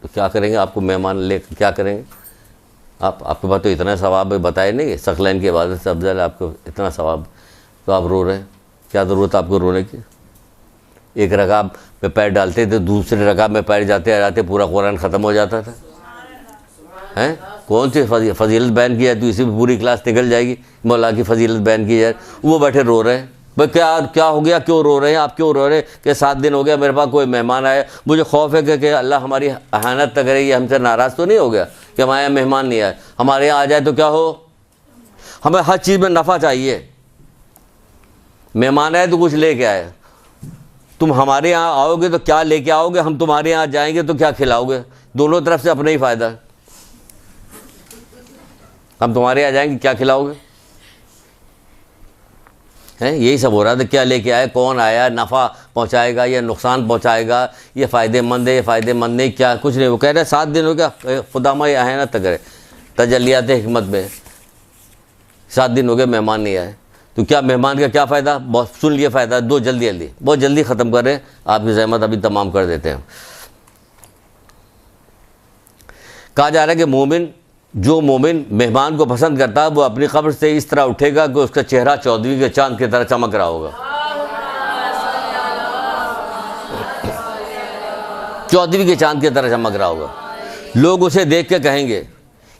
तो क्या करेंगे, आपको मेहमान ले क्या करेंगे? आपके पास तो इतना सवाब है, बताए नहीं सकलैन की इबादत से अफजल है आपको इतना सवाब, तो आप रो रहे हैं। क्या ज़रूरत आपको रोने की? एक रकाब में पैर डालते थे, दूसरे रकाब में पैर जाते जाते पूरा कुरान ख़त्म हो जाता था। हैं कौन सी फजीलत बयान की जाए तो इसी में पूरी क्लास निकल जाएगी, मौला की फजीलत बयान की जाए। वो बैठे रो रहे हैं, भाई क्या हो गया, क्यों रो रहे हैं आप, क्यों रो रहे हैं? कि 7 दिन हो गया मेरे पास कोई मेहमान आया, मुझे खौफ है कि अल्लाह हमारी अहानत तक करेगी, हमसे नाराज़ तो नहीं हो गया कि हमारे यहाँ मेहमान नहीं आए, हमारे यहाँ आ जाए तो क्या हो। हमें हर चीज़ में नफ़ा चाहिए। मेहमान आए तो कुछ लेके आए, तुम हमारे यहाँ आओगे तो क्या लेके आओगे, हम तुम्हारे यहाँ जाएंगे तो क्या खिलाओगे, दोनों तरफ से अपना ही फ़ायदा। हम तुम्हारे यहाँ जाएंगे क्या खिलाओगे, हैं? यही सब हो रहा था। क्या लेके आए, कौन आया, नफ़ा पहुँचाएगा या नुकसान पहुँचाएगा, ये फ़ायदेमंद है, ये फ़ायदेमंद नहीं, क्या कुछ नहीं। वो कह रहे 7 दिन हो गया, खुदामा ये आए ना तक तजलियात हिकमत में 7 दिन हो गए मेहमान नहीं आए, तो क्या मेहमान का क्या फ़ायदा? बहुत सुन लिए फ़ायदा, दो जल्दी बहुत जल्दी ख़त्म कर रहे हैं, आपकी ज़हमत अभी तमाम कर देते हैं। कहा जा रहा है कि जो मोमिन मेहमान को पसंद करता है वो अपनी कब्र से इस तरह उठेगा कि उसका चेहरा 14वीं के चांद की तरह चमक रहा होगा। 14वीं के चांद की तरह चमक रहा होगा। लोग उसे देख के कहेंगे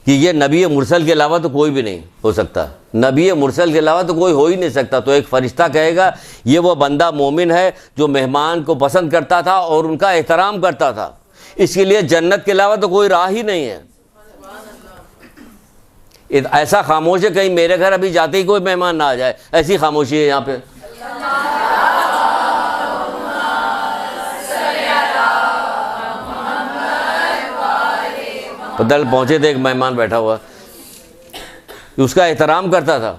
कि ये नबी मुरसल के अलावा तो कोई भी नहीं हो सकता, नबी मुरसल के अलावा तो कोई हो ही नहीं सकता। तो एक फ़रिश्ता कहेगा ये वो बंदा मोमिन है जो मेहमान को पसंद करता था और उनका एहतराम करता था, इसके लिए जन्नत के अलावा तो कोई राह ही नहीं है। ऐसा खामोश है, कहीं मेरे घर अभी जाते ही कोई मेहमान ना आ जाए, ऐसी खामोशी है यहाँ पे। पता पहुंचे थे, एक मेहमान बैठा हुआ, उसका एहतराम करता था।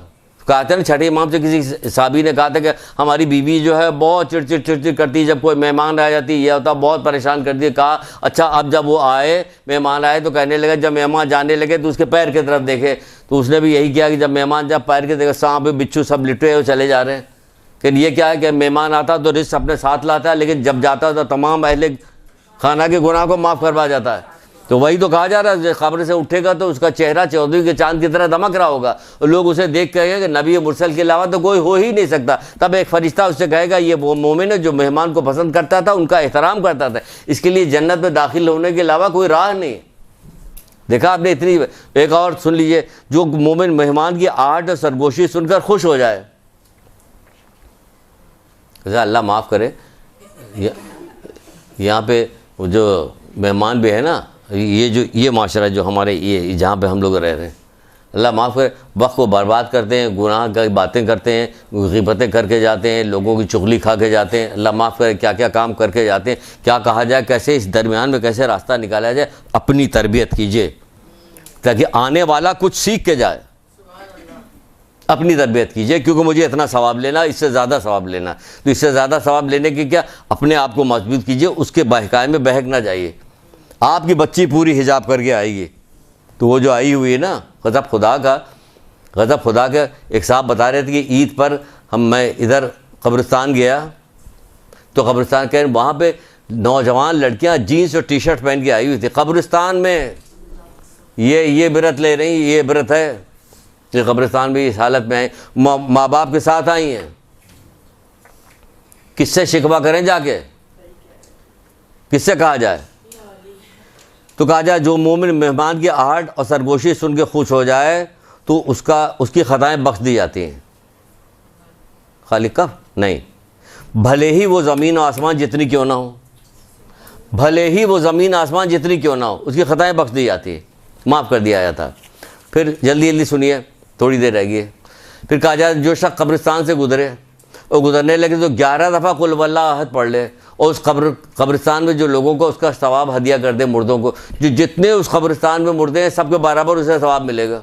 कहा था ना, छठे इमाम से किसी साहबी ने कहा था कि हमारी बीवी जो है बहुत चिड़चिड़ करती, जब कोई मेहमान आ जाती ये होता, बहुत परेशान करती है। कहा अच्छा, अब जब वो आए, मेहमान आए तो कहने लगे, जब मेहमान जाने लगे तो उसके पैर की तरफ देखे, तो उसने भी यही किया कि जब मेहमान जब पैर के देखे, सांप बिच्छू सब लिटे हुए चले जा रहे हैं। कि ये क्या है कि मेहमान आता तो रिस्क अपने साथ लाता है, लेकिन जब जाता तो तमाम अहले खाना के गुनाह को माफ़ करवा जाता है। तो वही तो कहा जा रहा है, खबर से उठेगा तो उसका चेहरा 14वीं के चांद की तरह दमक रहा होगा, और लोग उसे देख कहेंगे कि नबी मुरसल के अलावा तो कोई हो ही नहीं सकता। तब एक फरिश्ता उससे कहेगा ये वो मोमिन है जो मेहमान को पसंद करता था, उनका एहतराम करता था, इसके लिए जन्नत में दाखिल होने के अलावा कोई राह नहीं। देखा आपने इतनी। एक और सुन लीजिए, जो मोमिन मेहमान की आहट और सरगोशी सुनकर खुश हो जाए, अल्लाह माफ़ करे, यहाँ पे जो मेहमान भी है ना, ये माशरा जो हमारे ये जहाँ पे हम लोग रह रहे हैं, अल्लाह माफ़ करे, वक्त को बर्बाद करते हैं, गुनाह की बातें करते हैं, ग़ीबतें करके जाते हैं, लोगों की चुगली खा के जाते हैं। अल्लाह माफ़ करे, क्या क्या काम करके जाते हैं। क्या कहा जाए, कैसे इस दरमियान में कैसे रास्ता निकाला जाए। अपनी तरबियत कीजिए ताकि आने वाला कुछ सीख के जाए। अपनी तरबियत कीजिए, क्योंकि मुझे इतना सवाब लेना, इससे ज़्यादा सवाब लेना, तो इससे ज़्यादा सवाब लेने की क्या, अपने आप को मजबूत कीजिए, उसके बहकाए में बहक ना जाइए। आपकी बच्ची पूरी हिजाब करके आएगी, तो वो जो आई हुई है ना, गज़ब खुदा का एक साहब बता रहे थे कि ईद पर मैं इधर कब्रिस्तान गया, तो कब्रिस्तान के वहाँ पे नौजवान लड़कियाँ जीन्स और टी शर्ट पहन के आई हुई थी कब्रिस्तान में। ये व्रत ले रही, ये व्रत है कि कब्रिस्तान भी इस हालत में है, माँ बाप के साथ आई हैं, किससे शिकवा करें जाके, किससे कहा जाए। तो कहा जाए जो मोमिन मेहमान की आहट और सरगोशी सुन के खुश हो जाए तो उसकी ख़ताएँ बख्श दी जाती हैं। खाली कब नहीं, भले ही वो ज़मीन और आसमान जितनी क्यों ना हो, भले ही वो ज़मीन आसमान जितनी क्यों ना हो, उसकी ख़ताएँ बख्श दी जाती है, माफ़ कर दिया जाता। फिर जल्दी सुनिए, थोड़ी देर रह गई। फिर कहा जाए जो शख्स कब्रिस्तान से गुजरे और गुजरने लगे तो 11 दफ़ा कुल वल्लाह अहद पढ़ ले, और उस कब्रिस्तान में जो लोगों को उसका सवाब हदिया कर दे, मुर्दों को, जो जितने उस कब्रिस्तान में मुर्दे हैं सबके बराबर उसे सवाब मिलेगा।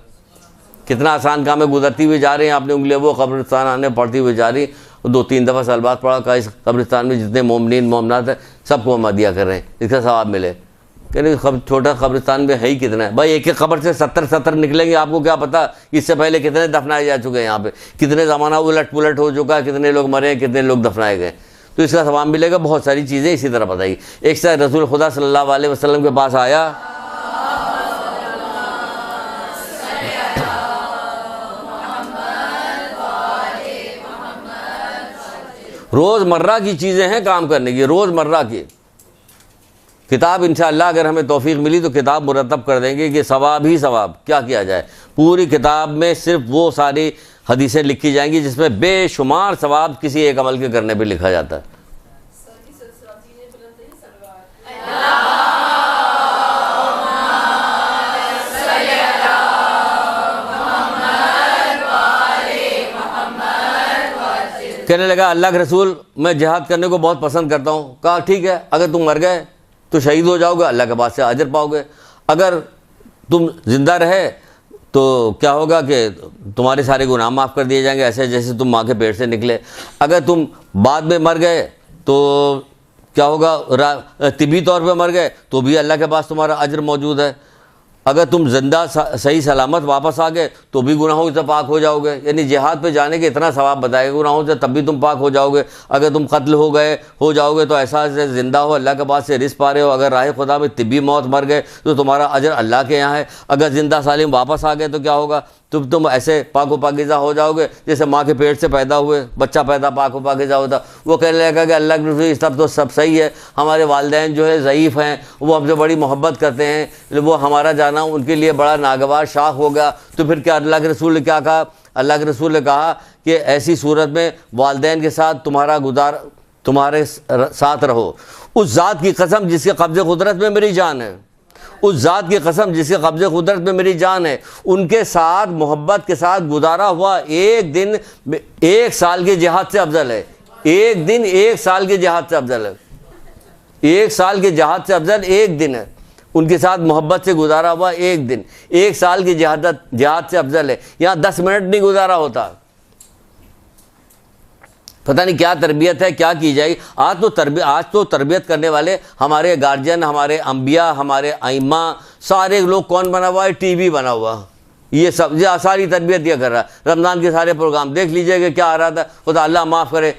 कितना आसान काम है, गुजरती हुई जा रहे हैं, आपने उंगलियाँ वो कब्रिस्तान आने पढ़ती हुई जा रही, 2-3 दफ़ा सलवात पढ़ा का इस कब्रिस्तान में जितने मोमिनीन मोमिनात हैं सबको हम हदिया कर रहे हैं, इसका सवाब मिले। कहने छोटा कब्रिस्तान में है ही कितना है भाई, एक एक कब्र से 70 निकलेंगे, आपको क्या पता इससे पहले कितने दफनाए जा चुके हैं, यहाँ पे कितने ज़माना उलट पुलट हो चुका है, कितने लोग मरे हैं, कितने लोग दफनाए गए, तो इसका सवाब मिलेगा। बहुत सारी चीज़ें इसी तरह बताई। एक साथ रसूल खुदा सल्लल्लाहु अलैहि वसल्लम के पास आया, रोज़मर्रा की चीज़ें हैं काम करने की, रोज़मर्रा की। किताब इंशाअल्लाह अगर हमें तौफीक मिली तो किताब मुरतब कर देंगे कि सवाब ही सवाब, क्या किया जाए। पूरी किताब में सिर्फ वो सारी हदीसें लिखी जाएंगी जिसमें बेशुमार सवाब किसी एक अमल के करने पे लिखा जाता है। कहने लगा अल्लाह के रसूल मैं जिहाद करने को बहुत पसंद करता हूँ। कहा ठीक है, अगर तुम मर गए तो शहीद हो जाओगे, अल्लाह के पास से अजर पाओगे। अगर तुम जिंदा रहे तो क्या होगा कि तुम्हारे सारे गुनाह माफ़ कर दिए जाएंगे, ऐसे जैसे तुम माँ के पेट से निकले। अगर तुम बाद में मर गए तो क्या होगा, तिबी तौर पे मर गए तो भी अल्लाह के पास तुम्हारा अजर मौजूद है। अगर तुम जिंदा सही सलामत वापस आ गए तो भी गुनाहों से पाक हो जाओगे। यानी जिहाद पे जाने के इतना सवाब बताएगा गुनाहों से, तब भी तुम पाक हो जाओगे। अगर तुम कत्ल हो जाओगे तो ऐसा से ज़िंदा हो, अल्लाह के पास से रिस्क पा रहे हो। अगर राह खुदा में तिब्बी मौत मर गए तो तुम्हारा अजर अल्लाह के यहाँ है। अगर ज़िंदा सालिम वापस आ गए तो क्या होगा, तुम ऐसे पाक व पाकीज़ा हो जाओगे जैसे माँ के पेट से पैदा हुए बच्चा पैदा पाक व पाकीज़ा होता। वो कहने लगा कि अल्लाह के रसूल सब तो सब सही है, हमारे वालिदैन जो है ज़ईफ़ हैं, वो हमसे बड़ी मोहब्बत करते हैं, वो हमारा जाना उनके लिए बड़ा नागवार शाख होगा। तो फिर क्या अल्लाह के रसूल ने क्या कहा? अल्लाह के रसूल ने कहा कि ऐसी सूरत में वालिदैन के साथ तुम्हारे साथ रहो। उस ज़ात की कसम जिसके कब्ज़े कुदरत में मेरी जान है, उस ज़ात की कसम जिसके कब्ज़े कुदरत में मेरी जान है, उनके साथ मोहब्बत के साथ गुजारा हुआ एक दिन 1 साल के जिहाद से अफजल है। एक दिन 1 साल के जिहाद से अफजल है। 1 साल के जिहाद से अफजल एक दिन है। उनके साथ मोहब्बत से गुजारा हुआ एक दिन 1 साल की जिहाद से अफजल है। यहाँ 10 मिनट नहीं गुजारा होता। पता नहीं क्या तरबियत है, क्या की जाएगी। आज तो तरबियत करने वाले हमारे गार्जियन, हमारे अंबिया, हमारे आइम्मा, सारे लोग कौन बना हुआ है? टीवी बना हुआ। ये सब सारी तरबियत ये कर रहा है। रमज़ान के सारे प्रोग्राम देख लीजिएगा क्या आ रहा था। खुदा अल्लाह माफ़ करे,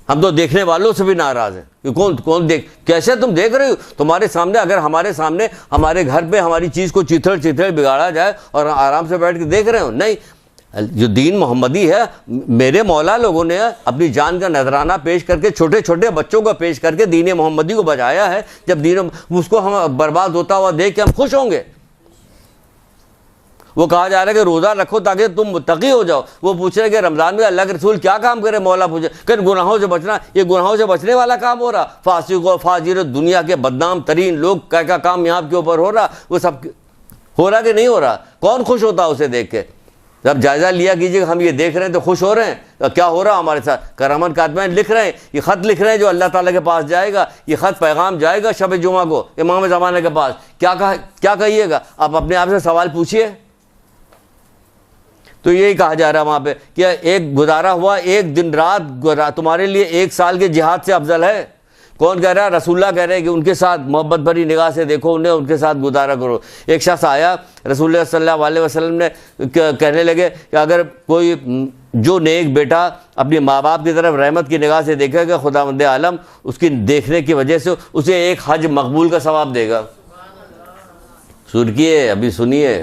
हम तो देखने वालों से भी नाराज़ हैं कि कौन कैसे तुम देख रहे हो? तुम्हारे सामने, अगर हमारे सामने हमारे घर पे हमारी चीज़ को चिथड़ बिगाड़ा जाए और आराम से बैठ के देख रहे हो? नहीं, जो दीन मोहम्मदी है, मेरे मौला लोगों ने अपनी जान का नजराना पेश करके, छोटे छोटे बच्चों को पेश करके दीन मोहम्मदी को बचाया है। जब दीन उसको हम बर्बाद होता हुआ देख के हम खुश होंगे। वो कहा जा रहा है कि रोज़ा रखो ताकि तुम मुत्तकी हो जाओ। वो पूछ रहे कि रमज़ान में अल्लाह के रसूल क्या काम करे? मौला पूछे कि गुनाहों से बचना। ये गुनाहों से बचने वाला काम हो रहा? फासिक और फाजिर, दुनिया के बदनाम तरीन लोग क्या काम यहाँ के ऊपर हो रहा? वो सब हो रहा कि नहीं हो रहा? कौन खुश होता उसे देख के? जब जायज़ा लिया कीजिए, हम ये देख रहे हैं तो खुश हो रहे हैं। तो क्या हो रहा हमारे साथ? करामत कातमैन लिख रहे हैं, ये ख़त लिख रहे हैं जो अल्लाह ताला के पास जाएगा। ये ख़त पैगाम जाएगा शब जुमा को इमाम ज़माने के पास। क्या कहिएगा? आप अपने आप से सवाल पूछिए। तो यही कहा जा रहा है वहाँ पे कि एक गुजारा हुआ एक दिन रात तुम्हारे लिए 1 साल के जिहाद से अफजल है। कौन कह रहा है? रसूलुल्लाह कह रहे हैं कि उनके साथ मोहब्बत भरी निगाह से देखो उन्हें, उनके साथ गुजारा करो। एक शख्स आया, रसूलुल्लाह सल्लल्लाहु अलैहि वसल्लम ने कहने लगे कि अगर कोई जो नेक बेटा अपने माँ बाप की तरफ रहमत की निगाह से देखेगा, खुदावंद आलम उसकी देखने की वजह से उसे एक हज मकबूल का सवाब देगा। सुनिए, अभी सुनिए।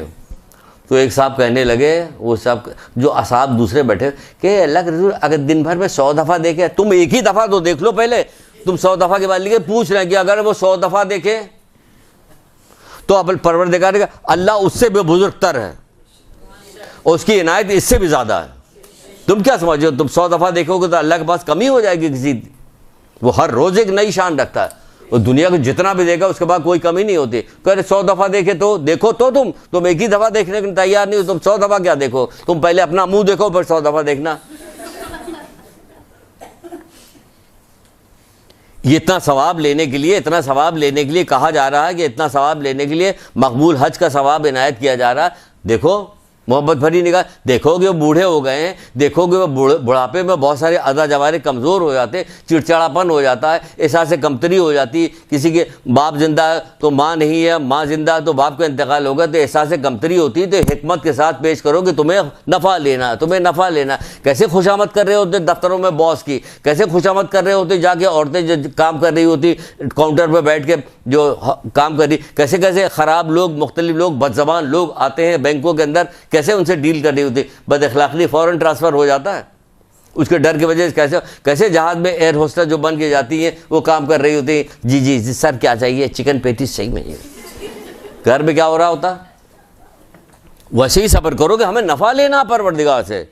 तो एक साहब कहने लगे, वो साहब जो असाब दूसरे बैठे, कि अल्लाह के रसूल अगर दिन भर में 100 दफ़ा देखे, तुम एक ही दफ़ा तो देख लो पहले। तुम 100 दफ़ा के बाद लिखे पूछ रहे हैं कि अगर वो 100 दफ़ा देखे तो अब परवरदिगार का अल्लाह उससे भी बुजुर्गतर है और उसकी इनायत इससे भी ज़्यादा है। तुम क्या समझ हो? तुम 100 दफ़ा देखोगे तो अल्लाह के पास कमी हो जाएगी किसी? वो हर रोज़ एक नई शान रखता है। और दुनिया को जितना भी देखा उसके बाद कोई कमी नहीं होती। कह 100 दफ़ा देखे तो देखो, तो तुम एक ही दफ़ा देखने के लिए तैयार नहीं हो। तुम 100 दफ़ा क्या देखो? तुम पहले अपना मुंह देखो फिर 100 दफ़ा देखना। ये इतना सवाब लेने के लिए कहा जा रहा है कि इतना सवाब लेने के लिए मकबूल हज का सवाब इनायत किया जा रहा है। देखो मोहब्बत भरी निगाह। देखोगे वो बूढ़े हो गए हैं, देखोगे वो बुढ़ापे में बहुत सारे अदा जवारे कमज़ोर हो जाते, चिड़चिड़ापन हो जाता है, एहसास कमतरी हो जाती। किसी के बाप जिंदा है तो माँ नहीं है, माँ जिंदा है तो बाप का इंतकाल होगा, तो एहसास कमतरी होती है। तो हिकमत के साथ पेश करो कि तुम्हें नफ़ा लेना है, कैसे खुशामद कर रहे होते दफ्तरों में बॉस की, कैसे खुशामद कर रहे होते जाके औरतें जो काम कर रही होती काउंटर पर बैठ के जो काम कर रही, कैसे कैसे ख़राब लोग, मुख्तलिफ लोग, बदज़बान लोग आते हैं बैंकों के अंदर, कैसे उनसे डील करनी होती। बद अखलाक़ी फ़ौरन ट्रांसफ़र हो जाता है। उसके डर की वजह से कैसे कैसे जहाज़ में एयर होस्टेस जो बन के जाती हैं वो काम कर रही होती हैं, जी जी जी सर क्या चाहिए, चिकन पेटीज सही में। घर में क्या हो रहा होता? वैसे ही सब्र करो कि हमें नफ़ा लेना परवरदिगार से,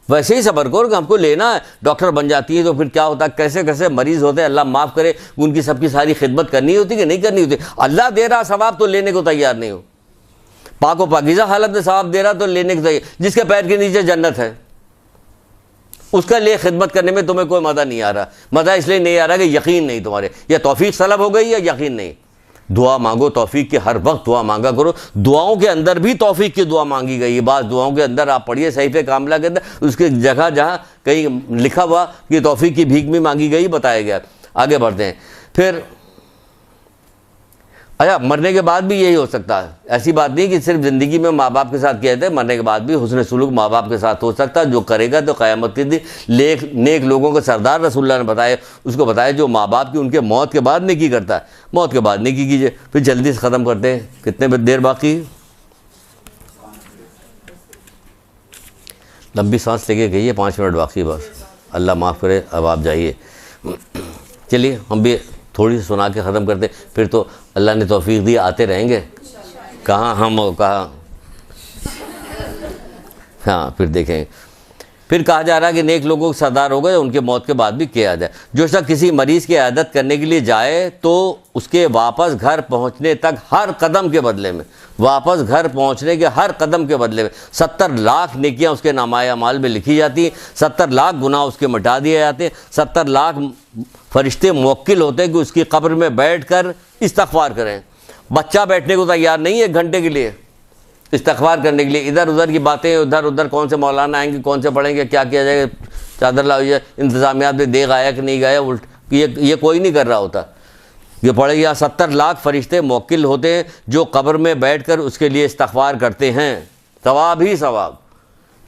वैसे ही सब्र करो कि हमको लेना है। डॉक्टर बन जाती है तो फिर क्या होता है, कैसे कैसे मरीज़ होते हैं, अल्लाह माफ़ करे, उनकी सबकी सारी खिदमत करनी होती कि नहीं करनी होती। अल्लाह दे रहा सवाब तो लेने को तैयार नहीं हो, पाको पाकीज़ा हालत में सवाब दे रहा तो लेने को तैयार। जिसके पैर के नीचे जन्नत है उसका लिए खिदमत करने में तुम्हें कोई मज़ा नहीं आ रहा। मज़ा इसलिए नहीं आ रहा कि यकीन नहीं तुम्हारे, या तौफीक सलब हो गई या यकीन नहीं। दुआ मांगो तौफीक की, हर वक्त दुआ मांगा करो। दुआओं के अंदर भी तौफीक की दुआ मांगी गई है। बात दुआओं के अंदर आप पढ़िए सहीफ़े कामिला के अंदर, उसकी जगह जहाँ कहीं लिखा हुआ कि तौफीक की भीख भी मांगी गई बताया गया। आगे बढ़ते हैं। फिर अच्छा, मरने के बाद भी यही हो सकता है, ऐसी बात नहीं कि सिर्फ ज़िंदगी में माँ बाप के साथ किया जाता है, मरने के बाद भी हुस्न सुलूक माँ बाप के साथ हो सकता है। जो करेगा तो क़यामत के दिन नेक लोगों के सरदार रसूलुल्लाह ने बताया, उसको बताया जो माँ बाप की उनके मौत के बाद नेकी करता है, मौत के बाद नेकी कीजिए। फिर जल्दी से ख़त्म करते हैं, कितने देर बाकी? लंबी सांस लेके गई, 5 मिनट बाकी बस, अल्लाह माफ़ करे। अब आप जाइए। चलिए हम भी थोड़ी सी सुना के ख़त्म करते, फिर तो अल्लाह ने तौफीक दी आते रहेंगे। कहाँ हम कहाँ, हाँ फिर देखेंगे। फिर कहा जा रहा है कि नेक लोगों के सरदार हो गए, उनके मौत के बाद भी किया जाए। जो शख्स किसी मरीज़ की इयादत करने के लिए जाए तो उसके वापस घर पहुंचने तक हर कदम के बदले में, वापस घर पहुंचने के हर कदम के बदले में 70 लाख नेकियां उसके नामाए अमाल में लिखी जाती हैं, 70 लाख गुनाह उसके मिटा दिए जाते हैं, 70 लाख फरिश्ते मुवक्किल होते हैं कि उसकी कब्र में बैठ कर इस्तग़फ़ार करें। बच्चा बैठने को तैयार नहीं है 1 घंटे के लिए इस्तग़फ़ार करने के लिए। इधर उधर की बातें, उधर उधर कौन से मौलाना आएंगे, कौन से पढ़ेंगे, क्या किया जाएगा, चादर लाई जाए, इंतज़ामियात में देख आया कि नहीं गया, उल्ट ये कोई नहीं कर रहा होता। ये पढ़ेगी। या 70 लाख फरिश्ते मुवक्किल होते हैं जो कब्र में बैठ कर उसके लिए इस्तग़फ़ार करते हैं। सवाब ही सवाब।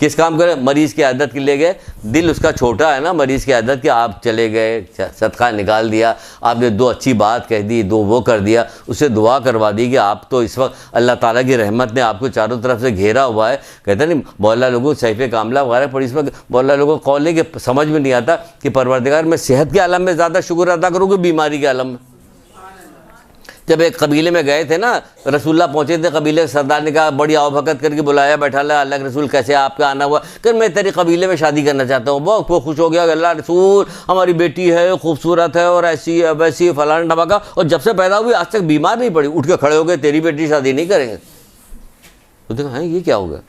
किस काम करें? मरीज़ की आदत के लिए गए, दिल उसका छोटा है ना मरीज़ की आदत कि आप चले गए, सदका निकाल दिया, आपने 2 अच्छी बात कह दी, 2 वो कर दिया, उससे दुआ करवा दी कि आप तो इस वक्त अल्लाह ताला की रहमत ने आपको चारों तरफ से घेरा हुआ है। कहते नहीं मौला लोगों सहीफ़े कामिला वगैरह पढ़ी, इसमें मौला लोगों को कौल है कि समझ में नहीं आता कि परवरदिगार मैं सेहत के आलम में ज़्यादा शुक्र अदा करूँ कि बीमारी के आलम में। जब एक कबीले में गए थे ना, रसूलुल्लाह पहुँचे थे, कबीले के सरदार ने कहा, बड़ी आवभगत करके बुलाया, बैठा ला, अल्लाह के रसूल कैसे आपका आना हुआ? कि मैं तेरे कबीले में शादी करना चाहता हूँ। बहुत वो खुश हो गया, अल्लाह रसूल हमारी बेटी है, खूबसूरत है और ऐसी है वैसी है, फलाना ढमाका, और जब से पैदा हुई आज तक बीमार नहीं पड़ी। उठ के खड़े हो गए, तेरी बेटी शादी नहीं करेंगे। तो देखो है ये क्या होगा?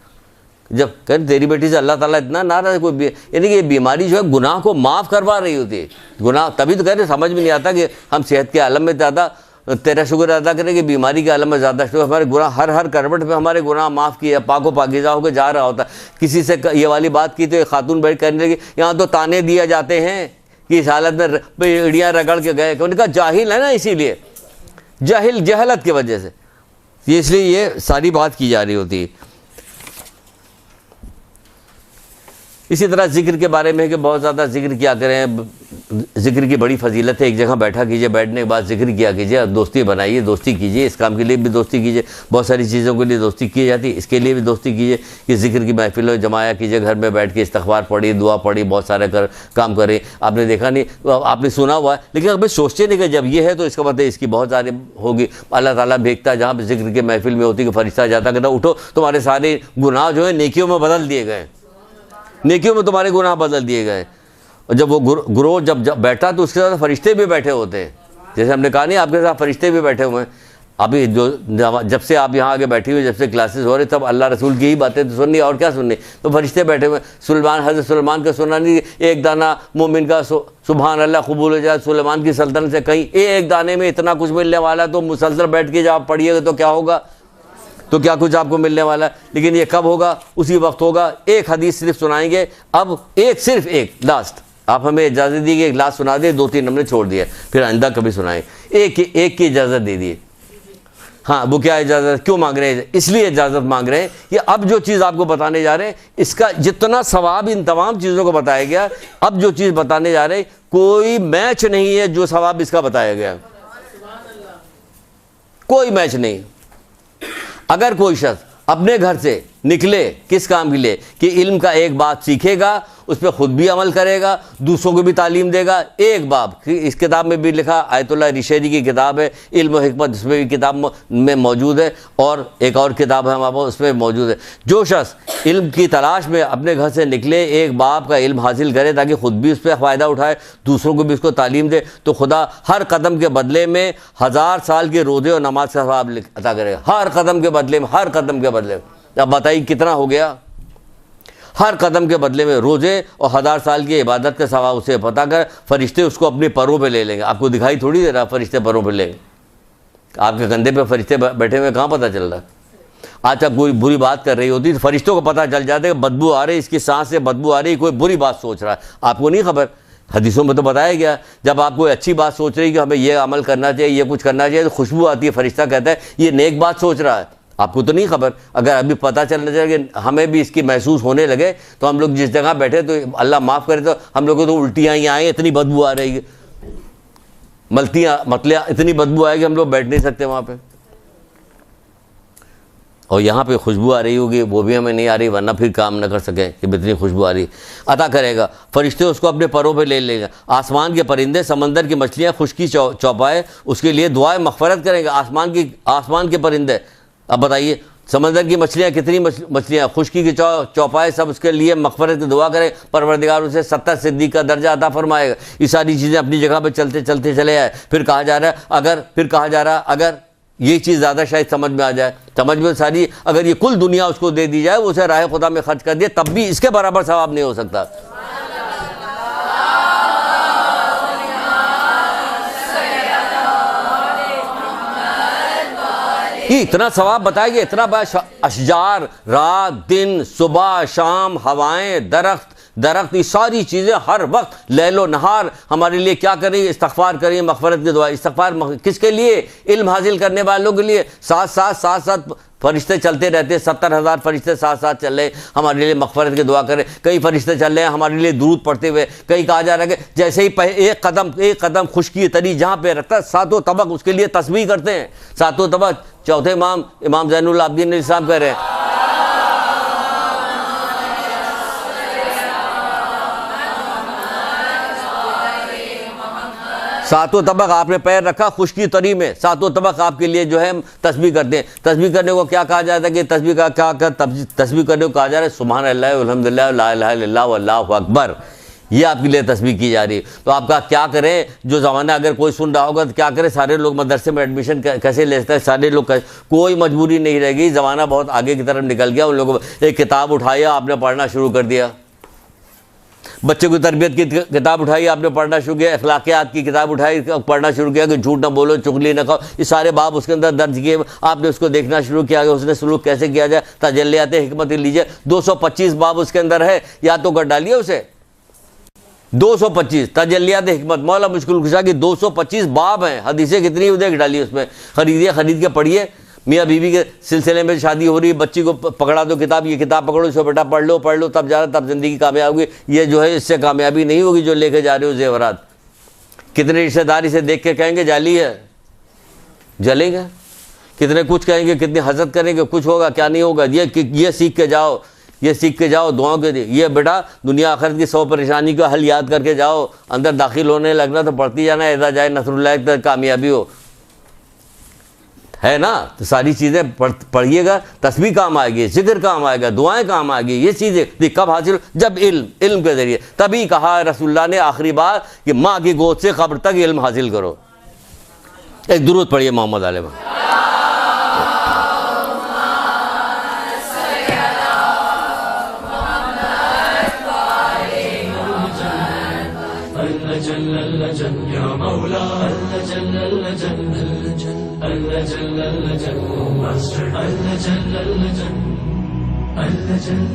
जब कह तेरी बेटी से अल्लाह ताला इतना नाराज़, कोई यानी कि ये बीमारी जो है गुनाह को माफ़ करवा रही होती है। गुनाह तभी तो कह रहे समझ में नहीं आता कि हम सेहत के आलम में ज़्यादा तेरा शुक्र अदा करें कि बीमारी के आलम में ज़्यादा शुक्र। हमारे गुनाह हर करवट पे हमारे गुनाह माफ़ किए, पाको पाकीज़ा होकर जा रहा होता। किसी से ये वाली बात की तो एक खातून बैठ करने लगी, यहाँ तो ताने दिए जाते हैं कि इस हालत में एड़ियाँ रगड़ के गए। उन्होंने कहा जाहिल है ना, इसीलिए जहलत की वजह से इसलिए ये सारी बात की जा रही होती है। इसी तरह ज़िक्र के बारे में कि बहुत ज़्यादा ज़िक्र किया करें, ज़िक्र की बड़ी फजीलत है। एक जगह बैठा कीजिए, बैठने के बाद ज़िक्र किया कीजिए, दोस्ती बनाइए, दोस्ती कीजिए। इस काम के लिए भी दोस्ती कीजिए, बहुत सारी चीज़ों के लिए दोस्ती की जाती है, इसके लिए भी दोस्ती कीजिए कि ज़िक्र की महफिलों जमाया कीजिए, घर में बैठ के इस्तग़फ़ार पढ़ी, दुआ पढ़ी, बहुत सारे काम करें। आपने देखा नहीं, आपने सुना हुआ है, लेकिन अभी सोचते नहीं कि जब ये है तो इसका मतलब इसकी बहुत सारी होगी। अल्लाह ताला भेजता है जहाँ पर ज़िक्र की महफिल में होती है कि फरिश्ता जाता कहता उठो, तुम्हारे सारे गुनाह जो है नेकियों में बदल दिए गए, नेकियों में तुम्हारे गुनाह बदल दिए गए। और जब वो गुरोह जब बैठा तो उसके साथ फरिश्ते भी बैठे होते हैं। जैसे हमने कहा नहीं आपके साथ फरिश्ते भी बैठे हुए हैं। अभी जो जब से आप यहाँ आगे बैठी हुई, जब से क्लासेस हो रहे, तब अल्लाह रसूल की ही बातें तो सुननी और क्या सुननी, तो फरिश्ते बैठे हुए। हज़रत सुलेमान का सुना नहीं, एक दाना मोमिन का सुभान अल्लाह कबूल हो जाए, सुलेमान की सल्तनत से कहीं एक दाने में इतना कुछ मिलने वाला, तो मुसलसल बैठ के जब आप पढ़िएगा तो क्या होगा, तो क्या कुछ आपको मिलने वाला है। लेकिन ये कब होगा? उसी वक्त होगा। एक हदीस सिर्फ सुनाएंगे, अब सिर्फ एक लास्ट। आप हमें इजाज़त दी कि एक लास्ट सुना दिए, 2-3 हमने छोड़ दिया, फिर आइंदा कभी सुनाएं। एक की इजाज़त दे दिए। हाँ, वो क्या इजाज़त क्यों मांग रहे हैं? इसलिए इजाज़त मांग रहे हैं कि अब जो चीज़ आपको बताने जा रहे हैं, इसका जितना सवाब इन तमाम चीज़ों को बताया गया, अब जो चीज़ बताने जा रहे हैं कोई मैच नहीं है जो सवाब इसका बताया गया, कोई मैच नहीं। अगर कोई शख्स अपने घर से निकले किस काम के लिए कि इल्म का एक बात सीखेगा, उस पर ख़ुद भी अमल करेगा, दूसरों को भी तालीम देगा। एक बाब इस किताब में भी लिखा, आयतुल्लाह रिशेदी की किताब है इल्म और हिकमत, इसमें भी किताब में मौजूद है, और एक और किताब है हमारे पास उसमें मौजूद है। जो शख्स इल्म की तलाश में अपने घर से निकले, एक बाब का इल्म हासिल करे ताकि ख़ुद भी उस पर फ़ायदा उठाए, दूसरों को भी उसको तालीम दे, तो खुदा हर कदम के बदले में 1000 साल के रोज़े और नमाज का सवाब अता करेगा। हर कदम के बदले में, हर कदम के बदले में। अब बताइए कितना हो गया। हर कदम के बदले में रोज़े और 1000 साल की इबादत का सवाब उसे पता कर, फरिश्ते उसको अपने परों पे ले लेंगे। आपको दिखाई थोड़ी दे रहा फरिश्ते परों पे लेंगे, आपके कंधे पे फरिश्ते बैठे हुए, कहाँ पता चल रहा। आज आप कोई बुरी बात कर रही होती तो फरिश्तों को पता चल जाता है कि बदबू आ रही, इसकी सांस से बदबू आ रही, कोई बुरी बात सोच रहा है, आपको नहीं खबर। हदीसों में तो बताया गया, जब आप कोई अच्छी बात सोच रही कि हमें ये अमल करना चाहिए, ये कुछ करना चाहिए, तो खुशबू आती है, फरिश्ता कहता है ये नेक बात सोच रहा है, आपको तो नहीं खबर। अगर अभी पता चलना चाहिए कि हमें भी इसकी महसूस होने लगे, तो हम लोग जिस जगह बैठे, तो अल्लाह माफ़ करे, तो हम लोग को तो उल्टियाँ ही आएँ, इतनी बदबू आ रही है, मतलियाँ इतनी बदबू आएगी, हम लोग बैठ नहीं सकते वहाँ पे। और यहाँ पे खुशबू आ रही होगी, वो भी हमें नहीं आ रही, वरना फिर काम न कर सकें कि इतनी खुशबू आ रही। अता करेगा, फरिश्ते उसको अपने परों पे ले लेंगे। आसमान के परिंदे, समंदर की मछलियाँ, खुशकी चौपाए उसके लिए दुआएं मग़फ़िरत करेंगे। आसमान के परिंदे, अब बताइए समंदर की मछलियाँ, कितनी मछलियाँ, खुशकी की चौपाए, सब उसके लिए मग़फ़िरत की दुआ करें, परवरदिगार उसे 70 सिद्दीक़ का दर्जा अता फरमाएगा। ये सारी चीज़ें अपनी जगह पर चलते चलते चले आए। फिर कहा जा रहा है अगर ये चीज़ ज़्यादा शायद समझ में आ जाए, समझ में सारी, अगर ये कुल दुनिया उसको दे दी जाए, उसे राह खुदा में खर्च कर दिए, तब भी इसके बराबर सवाब नहीं हो सकता। इतना सवाब बताइए, इतना बड़ा अशजार, रात दिन, सुबह शाम, हवाएं, दरख्त, ये सारी चीज़ें हर वक्त लैलो नहार हमारे लिए क्या करें, इस्तग़फ़ार करें, मग़फ़िरत की दुआ। इस्तग़फ़ार किसके लिए? इल्म हासिल करने वालों के लिए। साथ फरिश्ते चलते रहते हैं, 70,000 फरिश्ते साथ साथ चल रहे हमारे लिए मग़फ़िरत की दुआ करें। कई फरिश्ते चल रहे हैं हमारे लिए दुरूद पढ़ते हुए। कई कहा जा रहा है कि जैसे ही एक कदम खुशकी तरी जहाँ पे रखता है, सातों तबक उसके लिए तस्बीह करते हैं। सातों तबक चौथे इमाम ज़ैनुल आबिदीन साहब कह रहे हैं, सातों तबक आपने पैर रखा खुशकी तरी में, सातों तबक आपके लिए जो है तस्बीह करते हैं। तस्बीह करने को क्या कहा जाता है कि तस्बीह का तस्बीह करने को कहा जा रहा है सुभान अल्लाह अल्हम्दुलिल्लाह ला इलाहा इल्लल्लाह वल्लाहु अकबर, ये आपके लिए तस्बीह की जा रही है। तो आपका क्या करें, जो ज़माना अगर कोई सुन रहा होगा तो क्या करें, सारे लोग मदरसे में एडमिशन कैसे ले सकते हैं, सारे लोग कोई मजबूरी नहीं रहेगी। ज़माना बहुत आगे की तरफ निकल गया, उन लोगों एक किताब उठाया, आपने पढ़ना शुरू कर दिया। बच्चे को तरबियत की किताब उठाई, आपने पढ़ना शुरू किया। अखलाकियात की किताब उठाई, पढ़ना शुरू किया कि झूठ ना बोलो, चुगली ना खाओ, ये सारे बाब उसके अंदर दर्ज किए। आपने उसको देखना शुरू किया कि उसने सलूक कैसे किया जाए, तजल्लियात हिकमत लीजिए। 225 बाब उसके अंदर है, या तो कर डालिए उसे। 225 तजल्लियात हिकमत, मौला मुश्किल कुशा की 225 बाब हैं। हदीसें कितनी उधर डालिए उसमें, खरीद के पढ़िए। मियाँ बीवी के सिलसिले में शादी हो रही है, बच्ची को पकड़ा दो किताब, ये किताब पकड़ो, इसको बेटा पढ़ लो तब जा रहा, तब ज़िंदगी कामयाब होगी। ये जो है इससे कामयाबी नहीं होगी जो लेके जा रहे हो जेवरात। कितने रिश्तेदार इसे देख के कहेंगे जाली है, जलेंगे। कितने कुछ कहेंगे, कितनी हसद करेंगे, कुछ होगा क्या नहीं होगा। ये सीख के जाओ दुआओं के लिए। ये बेटा दुनिया आखिरत की 100 परेशानी का हल याद करके जाओ, अंदर दाखिल होने लगना तो पढ़ती जाना, ऐसा जाए नसरुल्लाह तक कामयाबी हो, है ना। तो सारी चीज़ें पढ़िएगा, तस्बीह काम आएगी, जिक्र काम आएगा, दुआएं काम आएगी। ये चीज़ें कब हासिल, जब इल्म के ज़रिए। तभी कहा रसूलुल्लाह ने आखिरी बार कि माँ की गोद से कब्र तक इल्म हासिल करो। एक दुरूद पढ़िए मोहम्मद आले में।